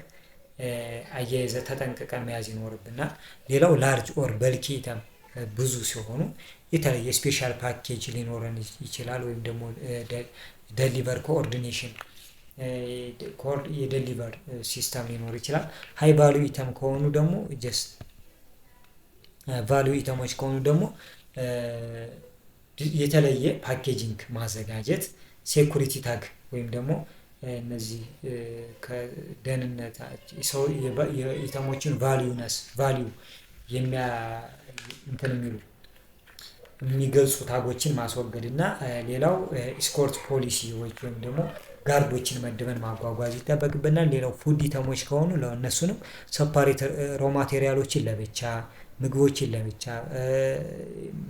S1: አያይዘ ተጠንቅቀን መያዝ ይኖርብናል። ሌላው ላርጅ ኦር በልኪ ኢተም ብዙ ሲሆኑ የተለየ ስፔሻል ፓኬጅ ሊኖረን ይችላል። ወይም ደግሞ ደሊቨር ኮኦርዲኔሽን የደሊቨር ሲስተም ሊኖር ይችላል። ሃይ ቫልዩ ኢተም ከሆኑ ደግሞ ጀስት ቫልዩ ኢተሞች ከሆኑ ደግሞ የተለየ ፓኬጂንግ ማዘጋጀት። ሴኩሪቲ ታግ ወይም ደግሞ እነዚህ ከደህንነት ሰው የኢተሞችን ቫልዩ የሚገልጹ ታጎችን ማስወገድ እና ሌላው ስኮርት ፖሊሲዎች ወይም ደግሞ ጋርዶችን መድበን ማጓጓዝ ይጠበቅብናል። ሌላው ፉድ ኢተሞች ከሆኑ ለእነሱንም ሰፓሬት ሮ ማቴሪያሎችን ለብቻ፣ ምግቦችን ለብቻ፣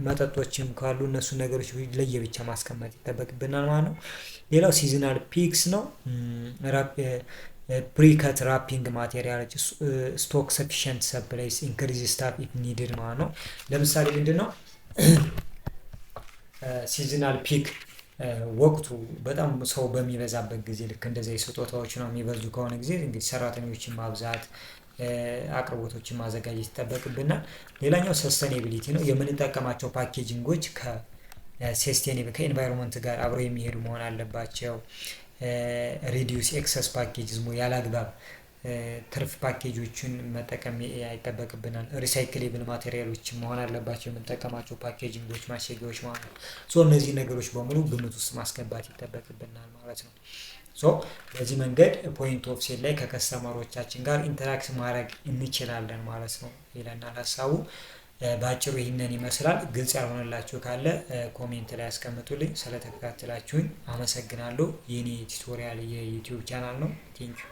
S1: መጠጦችም ካሉ እነሱ ነገሮች ለየብቻ ማስቀመጥ ይጠበቅብናል ማለት ነው። ሌላው ሲዝናል ፒክስ ነው። ፕሪከት ራፒንግ ማቴሪያሎች ስቶክ ሰፊሽንት ሰፕላይስ ኢንክሪዝ ስታፍ ኢፍ ኒድድ ማለት ነው። ለምሳሌ ምንድነው ሲዝናል ፒክ ወቅቱ በጣም ሰው በሚበዛበት ጊዜ ልክ እንደዚህ ስጦታዎች ነው የሚበዙ ከሆነ ጊዜ እንግዲህ ሰራተኞችን ማብዛት አቅርቦቶችን ማዘጋጀት ይጠበቅብናል። ሌላኛው ሰስቴኔቢሊቲ ነው። የምንጠቀማቸው ፓኬጂንጎች ከሰስቴኔብል ከኤንቫይሮንመንት ጋር አብረው የሚሄዱ መሆን አለባቸው። ሪዲዩስ ኤክሰስ ፓኬጅ ያላግባብ ትርፍ ፓኬጆችን መጠቀም አይጠበቅብናል። ሪሳይክሌብል ማቴሪያሎች መሆን አለባቸው የምንጠቀማቸው ፓኬጂንጎች፣ ማሸጊያዎች ማለት ነው። እነዚህ ነገሮች በሙሉ ግምት ውስጥ ማስገባት ይጠበቅብናል ማለት ነው። በዚህ መንገድ ፖይንት ኦፍ ሴል ላይ ከከስተመሮቻችን ጋር ኢንተራክት ማድረግ እንችላለን ማለት ነው ይለናል ሀሳቡ። በአጭሩ ይህንን ይመስላል። ግልጽ ያልሆነላችሁ ካለ ኮሜንት ላይ ያስቀምጡልኝ። ስለተከታተላችሁኝ አመሰግናለሁ። የኔ ቱቶሪያል የዩቲዩብ ቻናል ነው። ቴንኪው